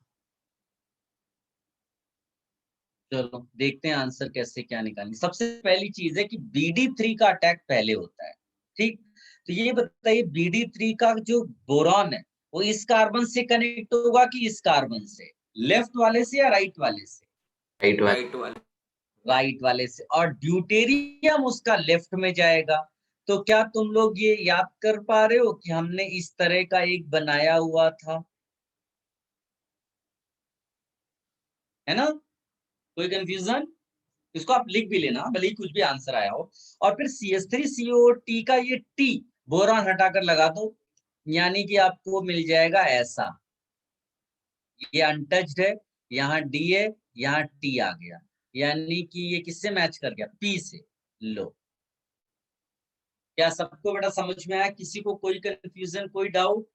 चलो देखते हैं आंसर कैसे क्या निकालेंगे। सबसे पहली चीज है कि BD3 का अटैक पहले होता है। ठीक, तो ये बताइए BD3 का जो बोरॉन है वो इस कार्बन से कनेक्ट होगा कि इस कार्बन से, लेफ्ट वाले से या राइट वाले से? राइट वाले। राइट वाले से। और ड्यूटेरियम उसका लेफ्ट में जाएगा। तो क्या तुम लोग ये याद कर पा रहे हो कि हमने इस तरह का एक बनाया हुआ था, है ना? कोई कंफ्यूजन? इसको आप लिख भी लेना भले ही कुछ भी आंसर आया हो। और फिर CH3CO का ये T बोरॉन हटाकर लगा दो, यानी कि आपको मिल जाएगा ऐसा, ये अनटच्ड है, यहाँ D है, यहाँ T आ गया, यानी कि ये किससे मैच कर गया? P से। लो, क्या सबको बेटा समझ में आया? किसी को कोई कंफ्यूजन, कोई डाउट?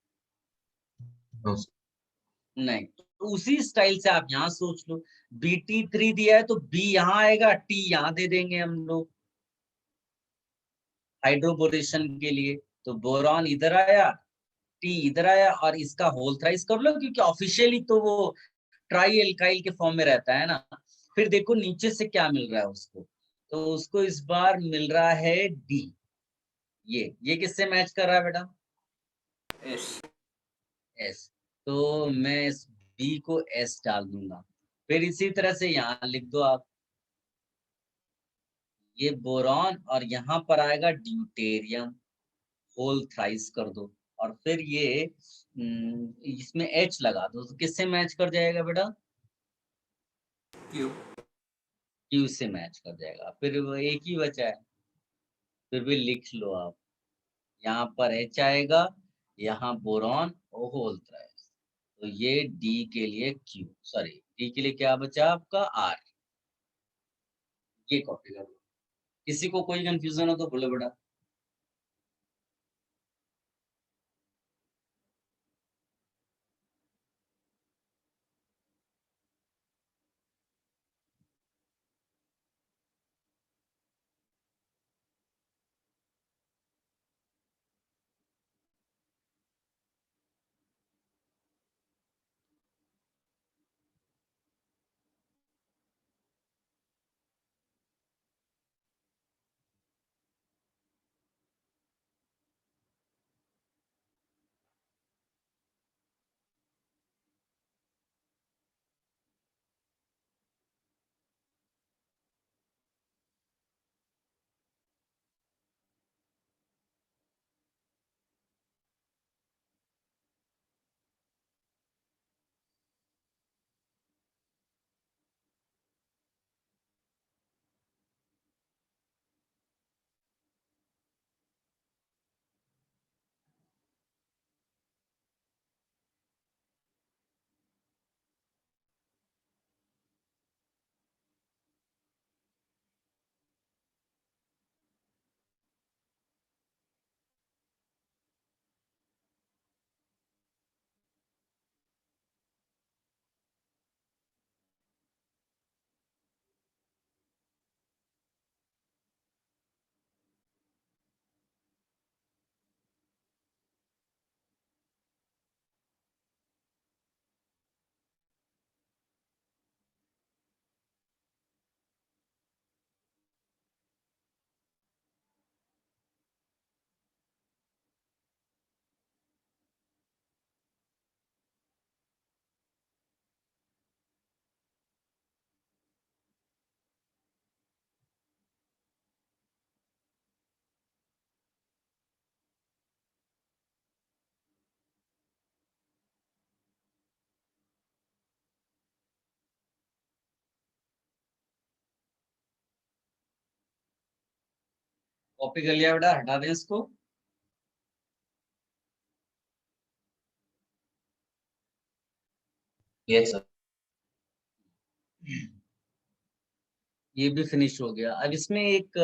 नहीं, तो उसी स्टाइल से आप यहाँ सोच लो। BT3 दिया है तो B यहाँ आएगा, T यहाँ दे देंगे हम लोग हाइड्रोबोरेशन के लिए। तो बोरॉन इधर आया, T इधर आया, और इसका होल थ्राइस कर लो, क्योंकि ऑफिशियली तो वो ट्राई एल्काइल के फॉर्म में रहता है ना। फिर देखो नीचे से क्या मिल रहा है उसको, तो उसको इस बार मिल रहा है D। ये किससे मैच कर रहा है बेटा? S। तो मैं इस B को S डाल दूंगा। फिर इसी तरह से यहाँ लिख दो आप, ये बोरॉन, और यहाँ पर आएगा ड्यूटेरियम, होल थ्राइस कर दो। और फिर ये इसमें H लगा दो, तो किससे मैच कर जाएगा बेटा? Q से मैच कर जाएगा। फिर वो एक ही बचा है, फिर भी लिख लो आप, यहाँ पर H आएगा, यहाँ बोरॉन और होल थ्राइस। तो ये D के लिए Q, सॉरी D के लिए क्या बचा आपका? R। ये कॉपी कर लो। किसी को कोई कंफ्यूजन हो तो बोलो बेटा। कॉपी कर लिया बेटा, हटा दें इसको। Yes sir. ये भी फिनिश हो गया। अब इसमें एक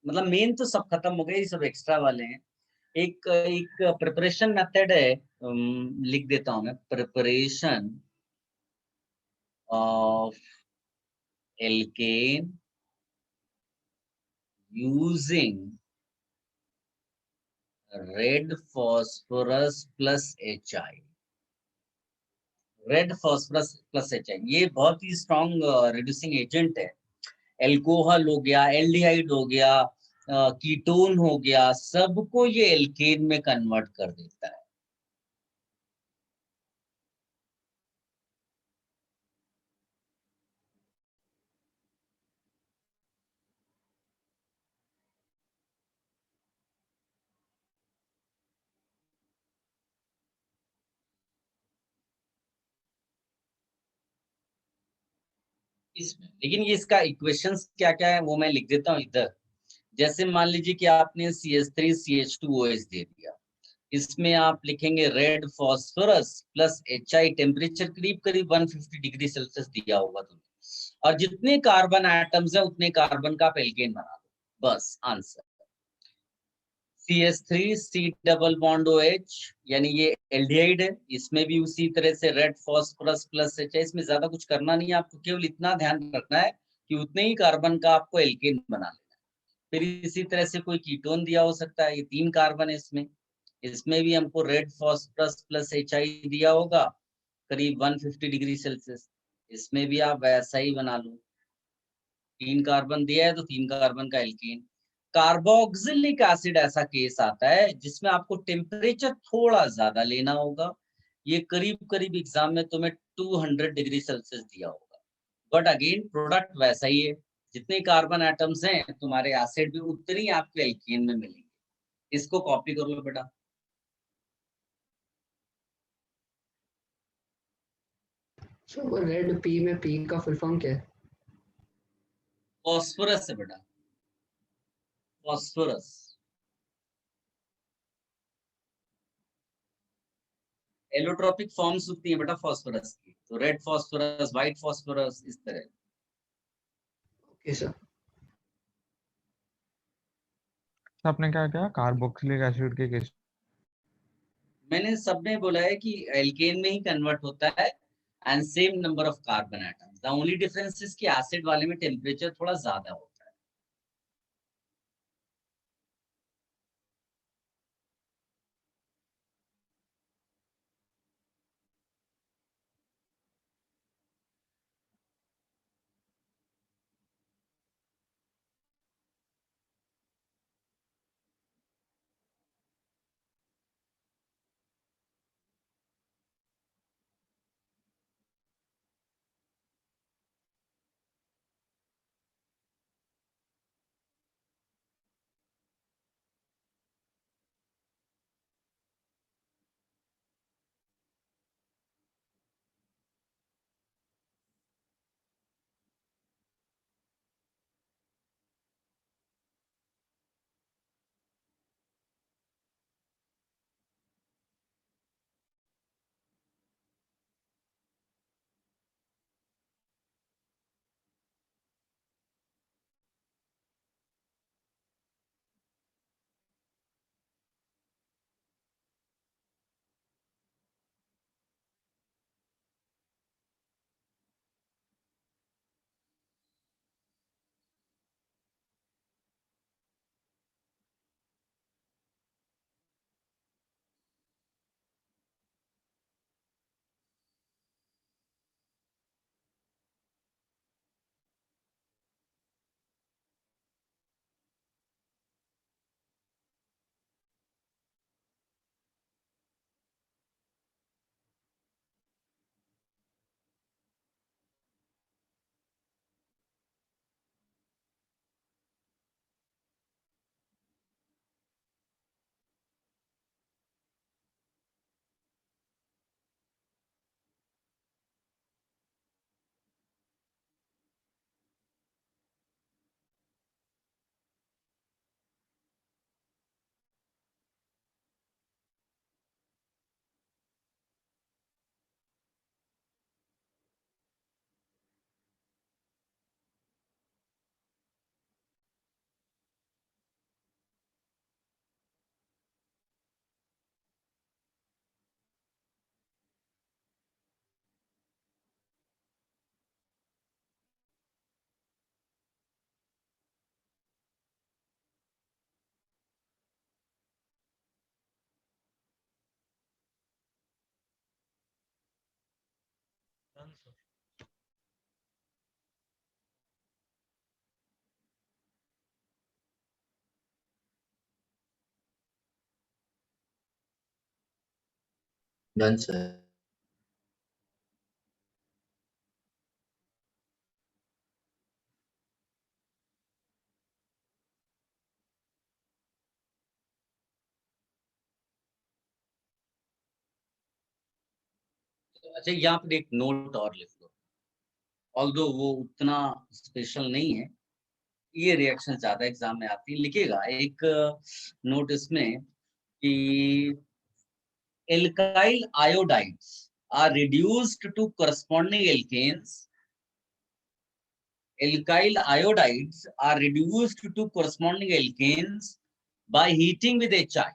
मतलब मेन तो सब खत्म हो गए, ये सब एक्स्ट्रा वाले हैं। एक एक प्रिपरेशन मेथड है, लिख देता हूं मैं, preparation of alkene using red phosphorus plus HI। Red phosphorus plus HI ये बहुत ही स्ट्रॉन्ग रिड्यूसिंग एजेंट है। एल्कोहल हो गया, एल्डिहाइड हो गया, कीटोन हो गया, सबको ये एल्केन में कन्वर्ट कर देता है। इसमें लेकिन ये इसका इक्वेशंस क्या क्या है वो मैं लिख देता हूँ इधर। जैसे मान लीजिए कि आपने CH3CH2OH दे दिया, इसमें आप लिखेंगे red phosphorus plus HI, temperature करीब करीब 150 डिग्री सेल्सियस दिया होगा तुम्हें, और जितने कार्बन एटम्स है उतने कार्बन का आप एल्केन बना दो, बस answer. CH3 C double bond OH, यानी ये एल्डिहाइड है, इसमें भी उसी तरह से रेड फॉस्फोरस प्लस HI, इसमें ज्यादा कुछ करना नहीं है आपको, केवल इतना ध्यान रखना है कि उतने ही कार्बन का आपको एल्केन बना लेना है। फिर इसी तरह से कोई कीटोन दिया हो सकता है, ये 3 कार्बन है इसमें, इसमें भी हमको रेड फॉस्फोरस प्लस HI दिया होगा करीब 150 डिग्री सेल्सियस, इसमें भी आप वैसा ही बना लो, 3 कार्बन दिया है तो 3 कार्बन का एल्केन। कार्बोक्सिलिक एसिड ऐसा केस आता है जिसमें आपको टेम्परेचर थोड़ा ज्यादा लेना होगा, ये करीब करीब एग्जाम में तुम्हें 200 डिग्री सेल्सियस दिया होगा, बट अगेन प्रोडक्ट वैसा ही है, जितने कार्बन एटम्स हैं तुम्हारे एसिड भी उतने ही आपके एल्केन में मिलेंगे। इसको कॉपी कर लो बेटा। सो वो रेड पी में पी का फुल फॉर्म क्या है? फॉस्फोरस है बेटा, फॉस्फोरस। एलोट्रोपिक फॉर्म्स होती है बेटा फॉस्फोरस की, तो रेड फॉस्फोरस, व्हाइट फॉस्फोरस, इस तरह। Okay sir. आपने क्या क्या कार्बोक्सिलिक एसिड के केस? मैंने सबने बोला है कि एल्केन में ही कन्वर्ट होता है and same number of carbon atoms, the only difference is कि एसिड वाले में टेम्परेचर थोड़ा ज्यादा होता है। Done, sir. अच्छा, यहाँ पर एक नोट और लिख लो, ऑल्दो वो उतना स्पेशल नहीं है, ये रिएक्शन ज्यादा एग्जाम में आती है। लिखेगा एक नोट इसमें कि alkyl iodides are reduced to corresponding alkanes. Alkyl iodides are reduced to corresponding alkanes by heating with HI.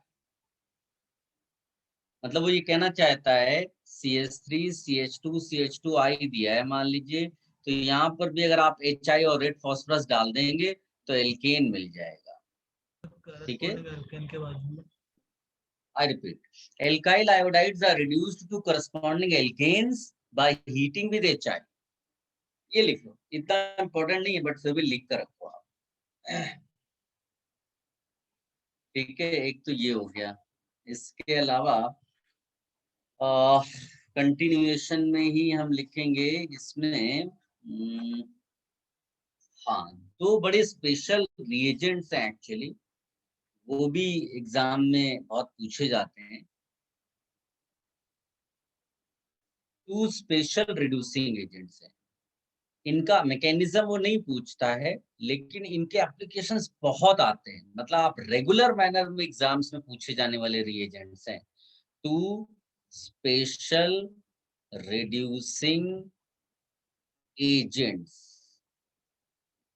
मतलब वो ये कहना चाहता है CH3 CH2 CH2I दिया है मान लीजिए, तो यहाँ पर भी अगर आप HI और रेड फास्फोरस डाल देंगे तो एल्केन मिल जाएगा। ठीक है, एल्केन के बाजू में I repeat, alkyl iodides are reduced to corresponding alkanes by heating with HI. ये लिख लो, इतना इंपॉर्टेंट नहीं है बट फिर भी लिख कर रखो आप। ठीक है, एक तो ये हो गया। इसके अलावा कंटिन्यूएशन में ही हम लिखेंगे इसमें हाँ, दो बड़े स्पेशल रिएजेंट्स हैं एक्चुअली, वो भी एग्जाम में बहुत पूछे जाते हैं। टू स्पेशल रिड्यूसिंग एजेंट्स हैं, इनका मैकेनिज्म वो नहीं पूछता है लेकिन इनके एप्लीकेशंस बहुत आते हैं, मतलब आप रेगुलर मैनर में एग्जाम्स में पूछे जाने वाले रिएजेंट्स हैं। टू स्पेशल रिड्यूसिंग एजेंट्स,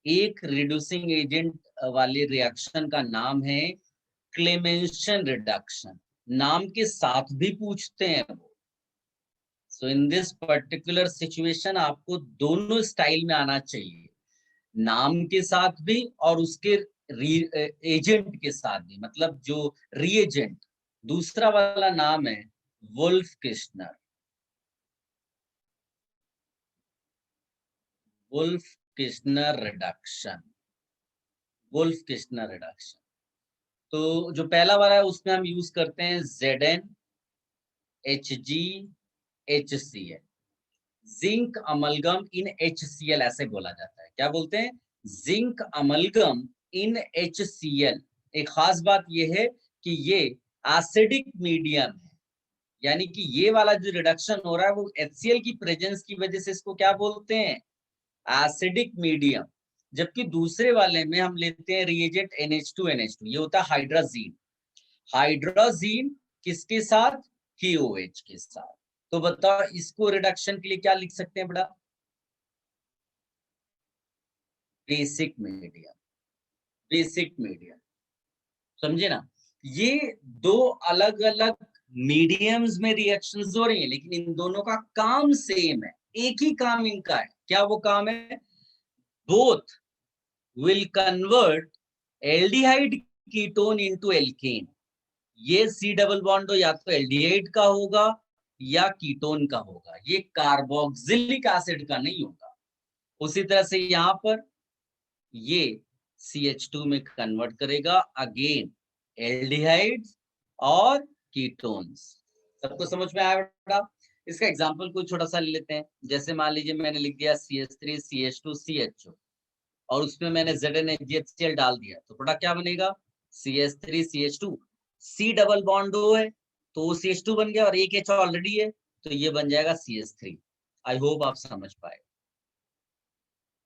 एक रिड्यूसिंग एजेंट वाले रिएक्शन का नाम है क्लेमेंशन रिडक्शन, नाम के साथ भी पूछते हैं वो। सो इन दिस पर्टिकुलर सिचुएशन आपको दोनों स्टाइल में आना चाहिए, नाम के साथ भी और उसके एजेंट के साथ भी, मतलब जो रिएजेंट दूसरा वाला नाम है Wolff Kishner, Wolff Kishner reduction, Wolff Kishner reduction. तो जो पहला वाला है उसमें हम यूज करते हैं Zn Hg HCl, zinc amalgam in HCl ऐसे बोला जाता है। क्या बोलते हैं? Zinc amalgam in HCl। एक खास बात यह है कि ये एसिडिक मीडियम है, यानी कि ये वाला जो रिडक्शन हो रहा है वो HCl की प्रेजेंस की वजह से इसको क्या बोलते हैं? Acidic medium. जबकि दूसरे वाले में हम लेते हैं रिएजेंट NH2NH2, ये होता है हाइड्राजीन। हाइड्राजीन किसके साथ? KOH के साथ। तो बताओ इसको रिडक्शन के लिए क्या लिख सकते हैं बेटा? बेसिक मीडियम, बेसिक मीडियम, समझे ना? ये दो अलग अलग मीडियम्स में रिएक्शंस हो रही हैं लेकिन इन दोनों का काम सेम है, एक ही काम इनका है। क्या वो काम है? Both will convert aldehyde ketone into alkane. ये सी डबल बॉन्ड या तो एल्डिहाइड का होगा या कीटोन का होगा, ये कार्बोक्सिलिक एसिड का नहीं होगा। उसी तरह से यहां पर ये CH2 में कन्वर्ट करेगा अगेन एल्डिहाइड्स और कीटोन्स। सबको समझ में आया बेटा? इसका एग्जांपल कोई छोटा सा ले लेते हैं, जैसे मान लीजिए मैंने लिख दिया CH3 CH2 CHO और उसमें मैंने ZnHCl डाल दिया, तो बेटा क्या बनेगा? CH3 CH2, C double bond O है तो CH2 बन गया और एक H ऑलरेडी है तो ये बन जाएगा CH3। आई होप आप समझ पाए।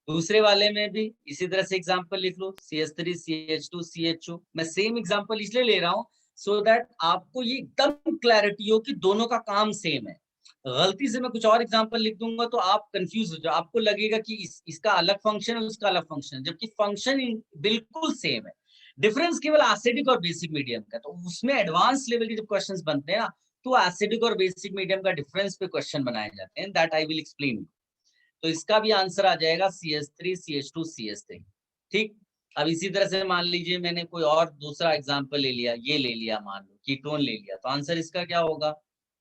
दूसरे वाले में भी इसी तरह से एग्जांपल लिख लो, CH3 CH2 CHO। मैं सेम एग्जांपल इसलिए ले रहा हूं सो दैट आपको ये एकदम क्लैरिटी हो कि दोनों का काम सेम है। गलती से मैं कुछ और एग्जांपल लिख दूंगा तो आप कंफ्यूज हो जाओ, आपको लगेगा कि इसका अलग फंक्शन है उसका अलग फंक्शन है, जबकि फंक्शन बिल्कुल सेम है। डिफरेंस केवल एसिडिक और बेसिक मीडियम का। तो उसमें एडवांस लेवल के जब क्वेश्चंस बनते हैं ना तो एसिडिक और बेसिक मीडियम का डिफरेंस पे क्वेश्चन बनाए जाते हैं, दैट आई विल एक्सप्लेन। तो इसका भी आंसर आ जाएगा CH3 CH2 CH3। ठीक, अब इसी तरह से मान लीजिए मैंने कोई और दूसरा एग्जांपल ले लिया, ये ले लिया, मान लो कीटोन ले लिया, तो आंसर इसका क्या होगा?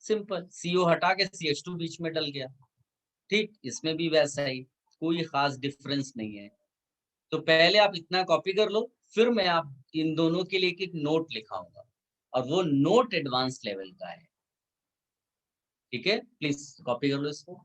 सिंपल, CO हटा के CH2 बीच में डल गया। ठीक, इसमें भी वैसा ही, कोई खास डिफरेंस नहीं है। तो पहले आप इतना कॉपी कर लो, फिर मैं आप इन दोनों के लिए एक नोट लिखाऊंगा और वो नोट एडवांस लेवल का है। ठीक है, प्लीज कॉपी कर लो इसको।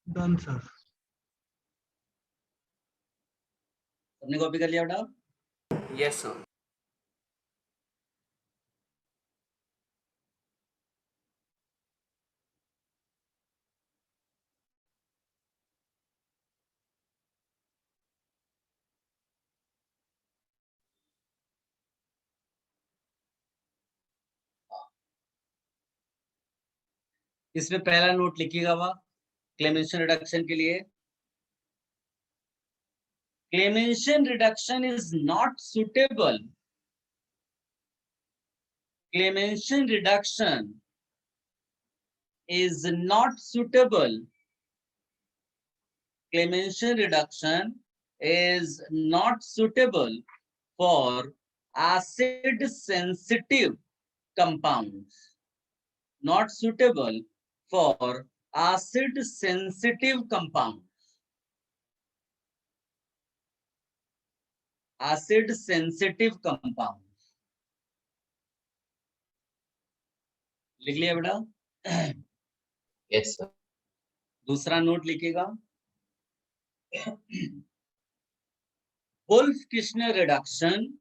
Done sir. सबने कॉपी कर लिया बेटा? Yes sir. इसमें पहला नोट लिखिएगा वह क्लेमेंशन रिडक्शन के लिए। Clemmensen reduction is not suitable. Clemmensen reduction is not suitable. Clemenceau reduction is not suitable for acid sensitive compounds. Not suitable for acid sensitive compounds. Acid sensitive compounds. लिख लिया बेटा? Yes, sir. दूसरा note लिखिएगा। Wolff-Kishner reduction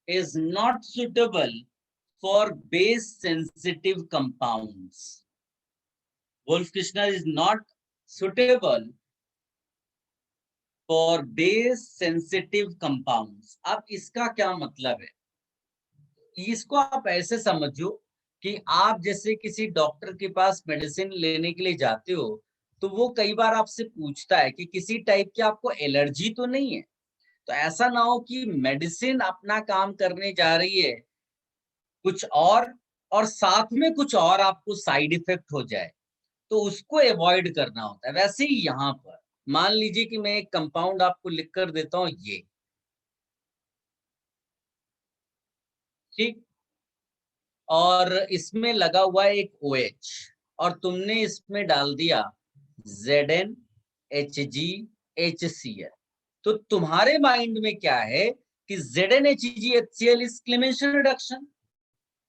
is not suitable for base sensitive compounds. Wolff-Kishner is not suitable for base sensitive compounds. अब इसका क्या मतलब है? इसको आप ऐसे समझो कि आप जैसे किसी डॉक्टर के पास मेडिसिन लेने के लिए जाते हो तो वो कई बार आपसे पूछता है कि किसी टाइप की आपको एलर्जी तो नहीं है। तो ऐसा ना हो कि मेडिसिन अपना काम करने जा रही है कुछ और साथ में कुछ और आपको साइड इफेक्ट हो जाए, तो उसको अवॉइड करना होता है। वैसे ही यहाँ पर मान लीजिए कि मैं एक कंपाउंड आपको लिख कर देता हूँ ये, ठीक, और इसमें लगा हुआ है एक OH और तुमने इसमें डाल दिया ZnHgHCl। तो तुम्हारे माइंड में क्या है कि ZnHgHCl is Clemmensen reduction.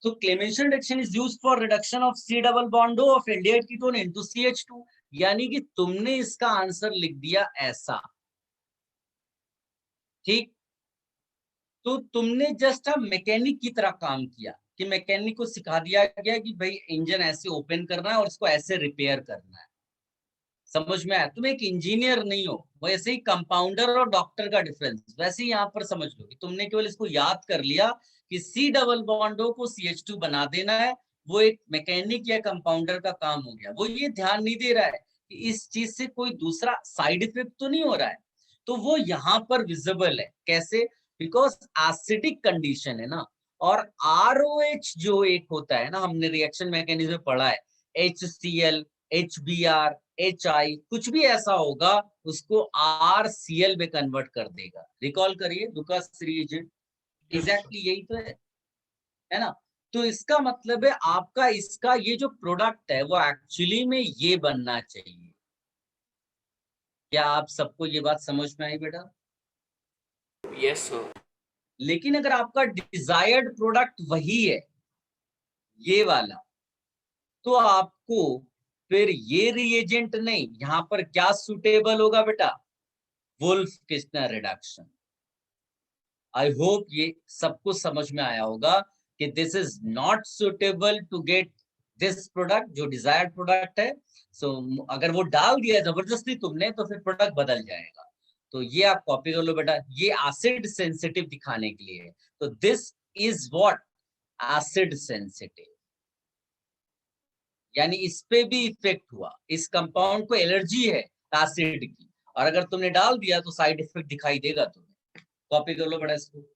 So Clemenceau reduction is used for reduction of C double bond O of aldehyde ketone into CH2। यानी कि तुमने इसका आंसर लिख दिया ऐसा, ठीक। तो तुमने जस्ट मैकेनिक की तरह काम किया कि मैकेनिक को सिखा दिया गया कि भाई इंजन ऐसे ओपन करना है और इसको ऐसे रिपेयर करना है। समझ में आया? तुम एक इंजीनियर नहीं हो। वैसे ही कंपाउंडर और डॉक्टर का डिफरेंस वैसे ही यहाँ पर समझ लो कि तुमने केवल इसको याद कर लिया कि C डबल बॉन्ड O को CH2 बना देना है, वो एक मैकेनिक या कंपाउंडर का काम हो गया। वो ये ध्यान नहीं दे रहा है कि इस चीज से कोई दूसरा साइड इफेक्ट तो नहीं हो रहा है। तो वो यहाँ पर विजिबल है। कैसे? बिकॉज एसिडिक कंडीशन है ना। और ROH जो एक होता है ना, हमने रिएक्शन मैकेनिज्म पढ़ा है, HCl, HBr, HI, कुछ भी ऐसा होगा उसको RCl में कन्वर्ट कर देगा। रिकॉल करिए लुकास रिएजेंट, एग्जैक्टली यही तो है ना। तो इसका मतलब है आपका इसका ये जो प्रोडक्ट है वो एक्चुअली में ये बनना चाहिए। क्या आप सबको ये बात समझ में आई बेटा? Yes, sir. लेकिन अगर आपका डिजायर्ड प्रोडक्ट वही है, ये वाला, तो आपको फिर ये रिएजेंट नहीं, यहां पर क्या सुटेबल होगा बेटा? Wolff Kishner reduction. I hope ये सबको समझ में आया होगा कि this is not suitable to get this product जो डिजायर्ड प्रोडक्ट है। सो अगर वो डाल दिया जबरदस्ती तुमने तो फिर प्रोडक्ट बदल जाएगा। तो ये आप कॉपी कर लो बेटा, ये एसिड सेंसिटिव दिखाने के लिए है। तो this is what? Acid sensitive, यानी इस पे भी इफेक्ट हुआ। इस कंपाउंड को एलर्जी है एसिड की, और अगर तुमने डाल दिया तो साइड इफेक्ट दिखाई देगा तुम्हें। कॉपी कर लो बेटा इसको।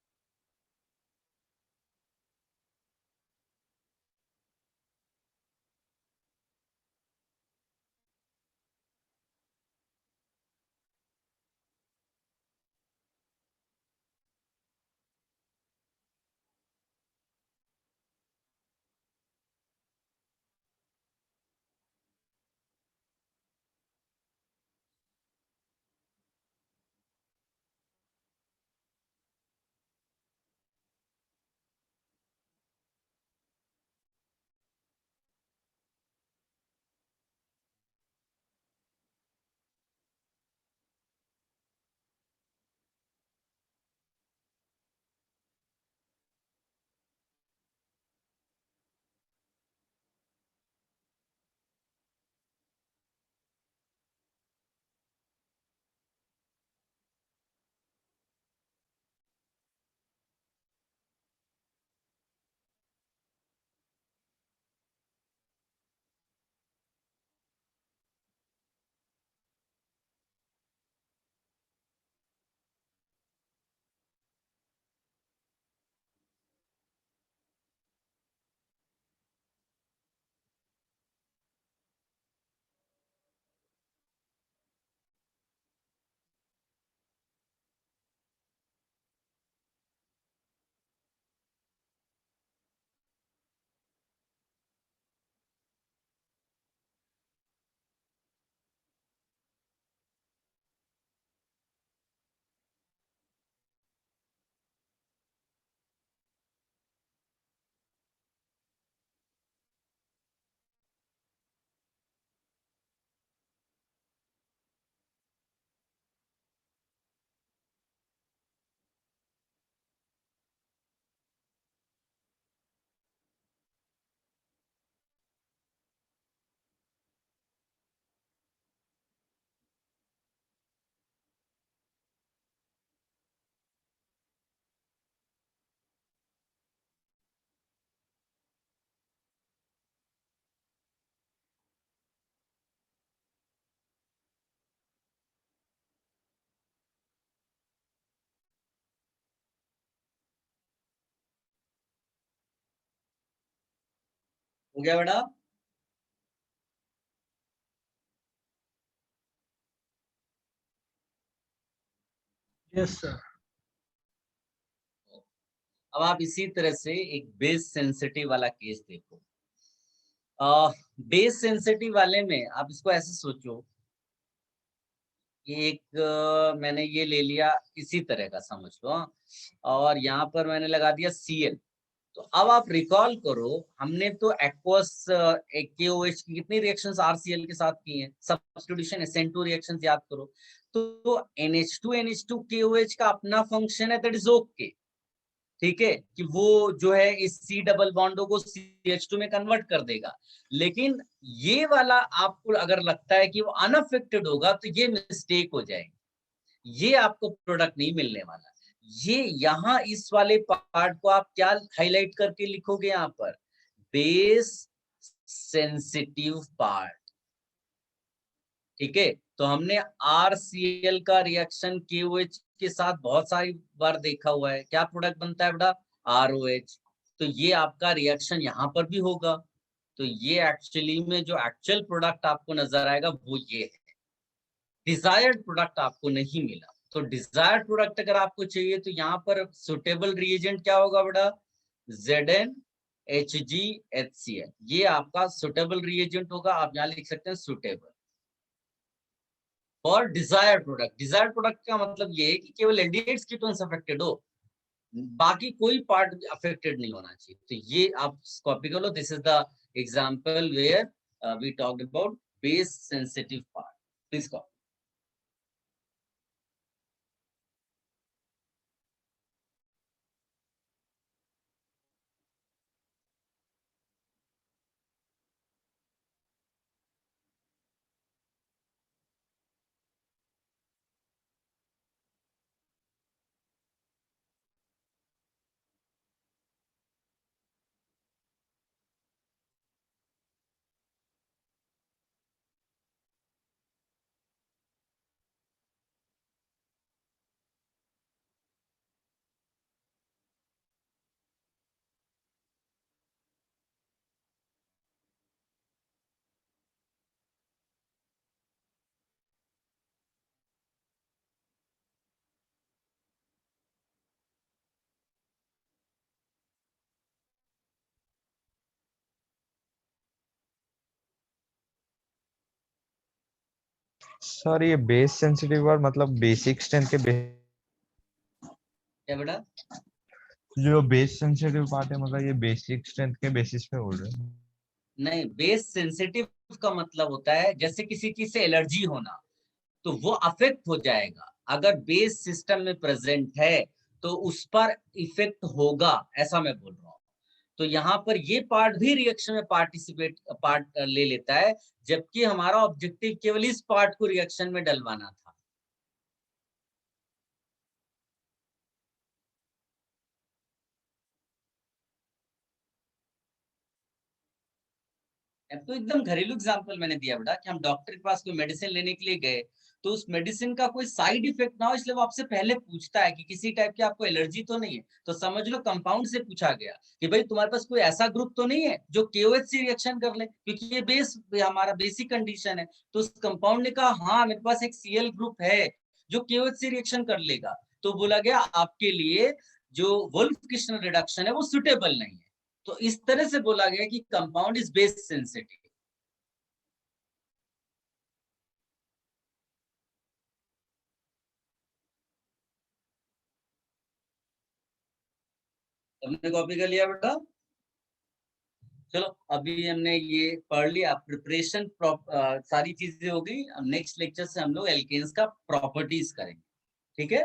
हो गया बेटा? Yes sir. अब आप इसी तरह से एक बेस सेंसिटिव वाला केस देखो। बेस सेंसिटिव वाले में आप इसको ऐसे सोचो कि एक मैंने ये ले लिया, इसी तरह का समझ लो, हाँ? और यहाँ पर मैंने लगा दिया Cl। तो अब आप रिकॉल करो, हमने तो एक्वस KOH की कितनी रिएक्शंस RCl के साथ की हैं, सब्स्टिट्यूशन SN2 रिएक्शंस याद करो। तो NH2 NH2 KOH का अपना फंक्शन है, दैट इज ओके, ठीक है, कि वो जो है इस C डबल बॉन्डो को CH2 में कन्वर्ट कर देगा। लेकिन ये वाला आपको अगर लगता है कि वो अनअफेक्टेड होगा तो ये मिस्टेक हो जाएगी, ये आपको प्रोडक्ट नहीं मिलने वाला। ये यहाँ इस वाले पार्ट को आप क्या हाईलाइट करके लिखोगे यहाँ पर? Base sensitive part. ठीक है, तो हमने RCl का रिएक्शन KOH के साथ बहुत सारी बार देखा हुआ है। क्या प्रोडक्ट बनता है बेटा? ROH। तो ये आपका रिएक्शन यहाँ पर भी होगा। तो ये एक्चुअली में जो एक्चुअल प्रोडक्ट आपको नजर आएगा वो ये है। डिजायर्ड प्रोडक्ट आपको नहीं मिला। तो डिजायर्ड प्रोडक्ट अगर आपको चाहिए तो यहाँ पर सुटेबल रिएजेंट क्या होगा बेटा? ZnHgHCl। ये आपका सुटेबल रिएजेंट होगा। आप यहाँ लिख सकते हैं suitable for desired product. Desired product का मतलब ये है कि केवल एल्डिहाइड्स कीटोन्स अफेक्टेड हो, बाकी कोई पार्ट अफेक्टेड नहीं होना चाहिए। तो ये आप कॉपी कर लो। This is the example where we talked about base sensitive part. Please copy. Sir ये बेस सेंसिटिव और मतलब बेसिक स्ट्रेंथ के क्या बेटा? जो बेस सेंसिटिव पार्ट है मतलब ये बेसिक स्ट्रेंथ के बेसिस पे बोल रहे हैं? नहीं, बेस सेंसिटिव का मतलब होता है जैसे किसी चीज से एलर्जी होना, तो वो अफेक्ट हो जाएगा। अगर बेस सिस्टम में प्रेजेंट है तो उस पर इफेक्ट होगा, ऐसा मैं बोल रहा हूँ। तो यहाँ पर ये पार्ट भी रिएक्शन में पार्ट ले लेता है, जबकि हमारा ऑब्जेक्टिव केवल इस पार्ट को रिएक्शन में डलवाना था। अब तो एकदम घरेलू एग्जांपल मैंने दिया बेटा कि हम डॉक्टर के पास कोई मेडिसिन लेने के लिए गए, तो उस मेडिसिन का कोई साइड इफेक्ट ना हो, इसलिए वो आपसे पहले पूछता है कि किसी टाइप की आपको एलर्जी तो नहीं है। तो समझ लो कंपाउंड से पूछा गया कि भाई तुम्हारे पास कोई ऐसा ग्रुप तो नहीं है जो KOH से रिएक्शन कर ले, क्योंकि ये बेस हमारा बेसिक कंडीशन है। तो उस कंपाउंड ने कहा हाँ मेरे पास एक Cl ग्रुप है जो KOH से रिएक्शन कर लेगा। तो बोला गया आपके लिए जो वुल्फ क्रिस्टल रिडक्शन है वो सुटेबल नहीं है। तो इस तरह से बोला गया कि कंपाउंड इज बेस सेंसिटिव। हमने कॉपी कर लिया बेटा। चलो अभी हमने ये पढ़ लिया, प्रिपरेशन सारी चीजें हो गई। अब नेक्स्ट लेक्चर से हम लोग एल्केन्स का प्रॉपर्टीज करेंगे। ठीक है।